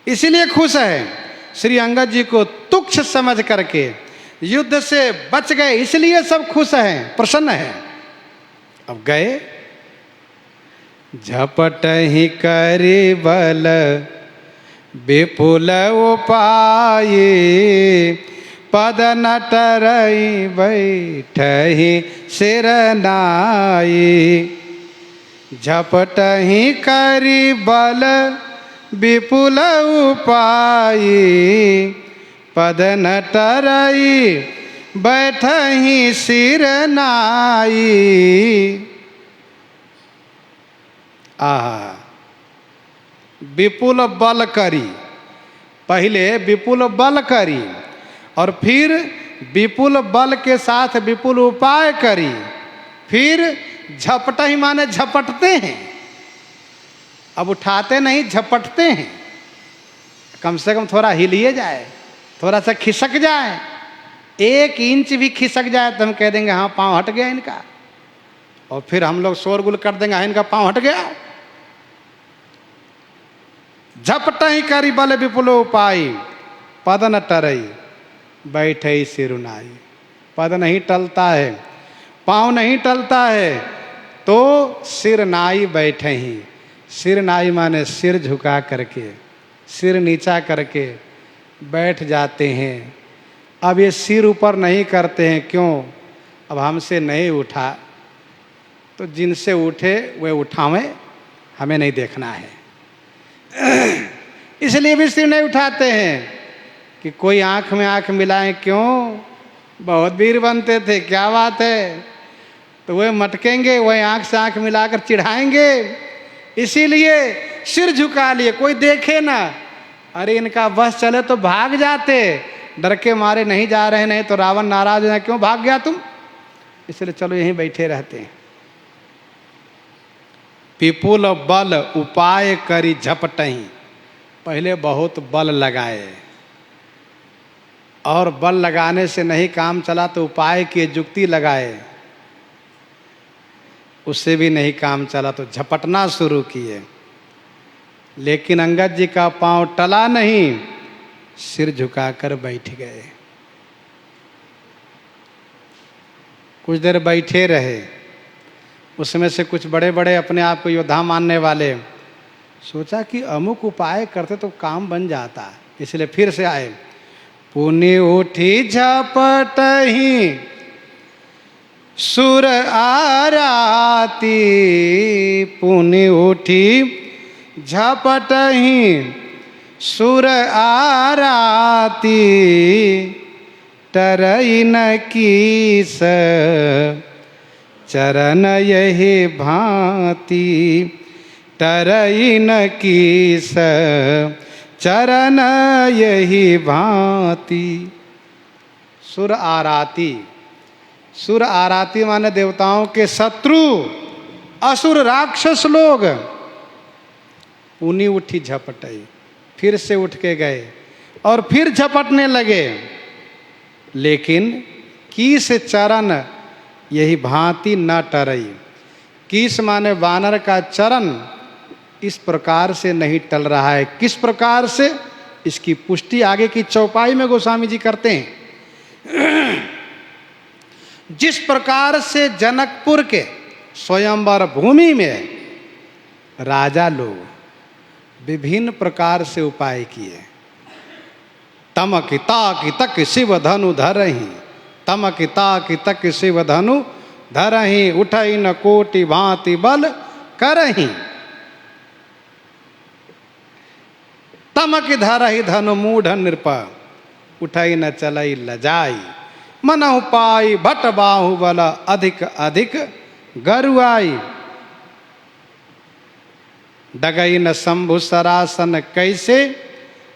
A: इसीलिए खुश है। श्री अंगद जी को तुच्छ समझ करके युद्ध से बच गए, इसलिए सब खुश हैं, प्रसन्न हैं। अब गए, झपट ही करी बल विपुल उपाय, पद नटरई बैठहि सिर नाई। झपट ही करी बल विपुल उपाय, पद नटरई बैठहि सिर नाई। आहा, विपुल बल करी, पहले विपुल बल करी और फिर विपुल बल के साथ विपुल उपाय करी, फिर झपट ही माने झपटते हैं। अब उठाते नहीं, झपटते हैं। कम से कम थोड़ा हिलिए जाए, थोड़ा सा खिसक जाए, 1 इंच भी खिसक जाए तो हम कह देंगे हाँ पाँव हट गया इनका, और फिर हम लोग शोरगुल कर देंगे हाँ इनका पाँव हट गया। झपट ही करी बल विपुल उपाय, पद न टरई बैठे सिरुनाई। पद नहीं टलता है, पाँव नहीं टलता है, तो सिर नाई बैठे ही। सिर नाई माने सिर झुका करके, सिर नीचा करके बैठ जाते हैं। अब ये सिर ऊपर नहीं करते हैं, क्यों? अब हमसे नहीं उठा तो जिनसे उठे वे उठावें, हमें नहीं देखना है। इसलिए भी सिर नहीं उठाते हैं कि कोई आंख में आंख मिलाएं। क्यों? बहुत वीर बनते थे, क्या बात है, तो वे मटकेंगे, वही आंख से आंख मिलाकर चिढ़ाएंगे। इसीलिए सिर झुका लिए, कोई देखे ना। अरे इनका बस चले तो भाग जाते, डर के मारे नहीं जा रहे, नहीं तो रावण नाराज है, क्यों भाग गया तुम? इसलिए चलो यहीं बैठे रहते हैं। विपुल बल उपाय करी झपटही, पहले बहुत बल लगाए, और बल लगाने से नहीं काम चला तो उपाय किए, जुक्ति लगाए, उससे भी नहीं काम चला तो झपटना शुरू किए। लेकिन अंगद जी का पांव टला नहीं, सिर झुकाकर बैठ गए। कुछ देर बैठे रहे, उसमें से कुछ बड़े बड़े अपने आप को योद्धा मानने वाले सोचा कि अमुक उपाय करते तो काम बन जाता, इसलिए फिर से आए। पुनि उठी झपटही सुर आराती, पुनि उठी झपटही सुर आराती, टरई न कीस चरण यही भांति, टरई न कीस चरण यही भांति। सुर आराती, सुर आराती माने देवताओं के शत्रु, असुर राक्षस लोग। पुनि उठी झपटई, फिर से उठ के गए और फिर झपटने लगे। लेकिन कीस चरण यही भांति न टरई। कीस माने वानर का चरण इस प्रकार से नहीं टल रहा है। किस प्रकार से? इसकी पुष्टि आगे की चौपाई में गोस्वामी जी करते हैं। जिस प्रकार से जनकपुर के स्वयंवर भूमि में राजा लोग विभिन्न प्रकार से उपाय किए। तमक ताक तक शिव धनु धरही, तमक ताक तक शिव धनु धरही, उठई न कोटि भांति बल करही। तमक धरही धनु मूढ़ नृप, उठई न चलई लजाई, मनहु पाई भट बाहुबल अधिक अधिक गरुआई। डगई न शंभु सरासन कैसे,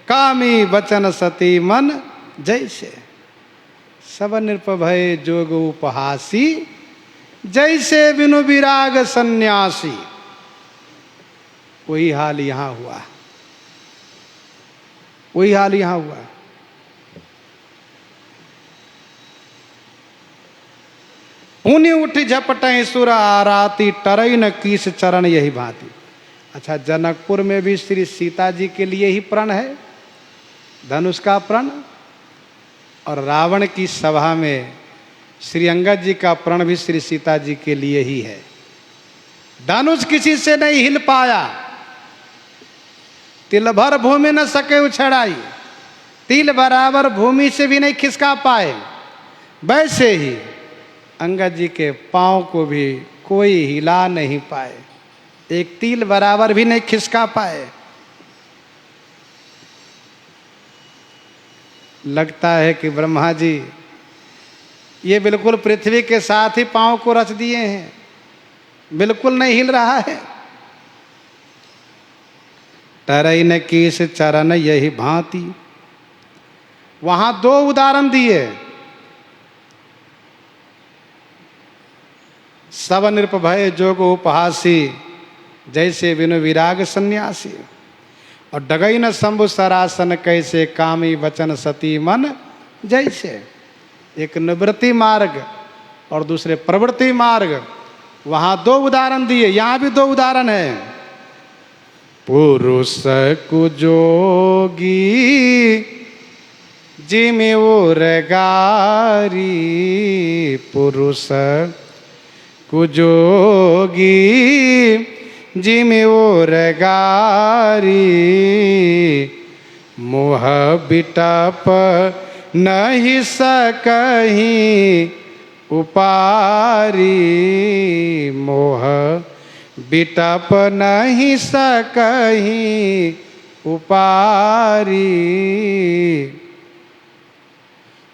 A: कामी वचन सती मन जैसे। सब नृप भय जोग उपहासी, जैसे बिनु विराग सन्यासी। वही हाल यहाँ हुआ, वही हाल यहाँ हुआ। पुनि उठ झपटई सुर आराती, टरई न कीस चरण यही भांति। अच्छा, जनकपुर में भी श्री सीता जी के लिए ही प्रण है, धनुष का प्रण। और रावण की सभा में श्री अंगद जी का प्रण भी श्री सीता जी के लिए ही है। धनुष किसी से नहीं हिल पाया, तिल भर भूमि न सके उछड़ाई, तिल बराबर भूमि से भी नहीं खिसका पाए। वैसे ही अंगद जी के पांव को भी कोई हिला नहीं पाए, एक तिल बराबर भी नहीं खिसका पाए। लगता है कि ब्रह्मा जी ये बिल्कुल पृथ्वी के साथ ही पांव को रच दिए हैं, बिल्कुल नहीं हिल रहा है। टरई न कीस चरण यही भांति। वहां दो उदाहरण दिए। सब नृप भय जोग उपहासी, जैसे बिनु विराग सन्यासी। और डगई न शंभु सरासन कैसे, कामी वचन सती मन जैसे। एक निवृत्ति मार्ग और दूसरे प्रवृत्ति मार्ग, वहां दो उदाहरण दिए, यहां भी दो उदाहरण है। पुरुष कुजोगी जिमि उरगारी, पुरुष कुजोगी जिमि उरगारी, मोह बिटप नहीं सकहीं उपारी, मोह बिटप नहीं सकहीं उपारी।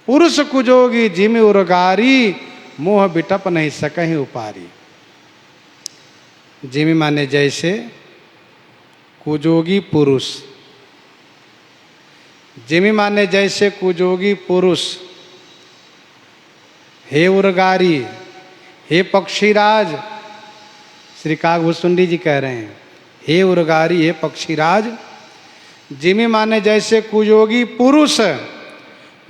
A: पुरुष कुजोगी जिमि उरगारी, मोह बिटप नहीं सकहीं उपारी। जिमि माने जैसे, कुजोगी पुरुष। जिमि माने जैसे कुजोगी पुरुष। हे उरगारी, हे पक्षीराज, श्री काकभुसुंडी जी कह रहे हैं, हे उरगारी, हे पक्षीराज। जिमि माने जैसे कुजोगी पुरुष,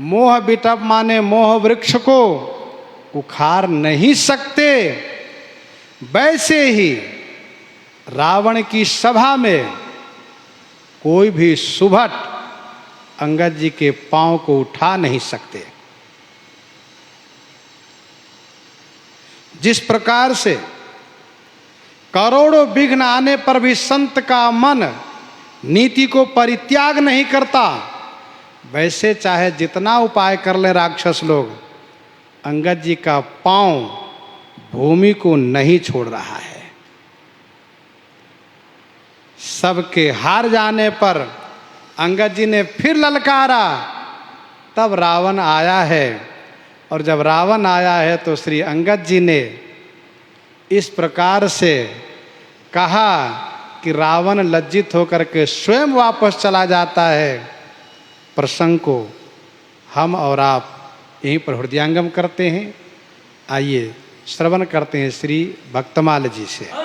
A: मोह बिटप माने मोह वृक्ष को उखाड़ नहीं सकते, वैसे ही रावण की सभा में कोई भी सुभट अंगद जी के पांव को उठा नहीं सकते। जिस प्रकार से करोड़ों विघ्न आने पर भी संत का मन नीति को परित्याग नहीं करता, वैसे चाहे जितना उपाय कर ले राक्षस लोग, अंगद जी का पांव भूमि को नहीं छोड़ रहा है। सबके हार जाने पर अंगद जी ने फिर ललकारा, तब रावण आया है। और जब रावण आया है तो श्री अंगद जी ने इस प्रकार से कहा कि रावण लज्जित होकर के स्वयं वापस चला जाता है। प्रसंग को हम और आप यहीं पर हृदयांगम करते हैं। आइए श्रवण करते हैं श्री भक्तमाल जी से।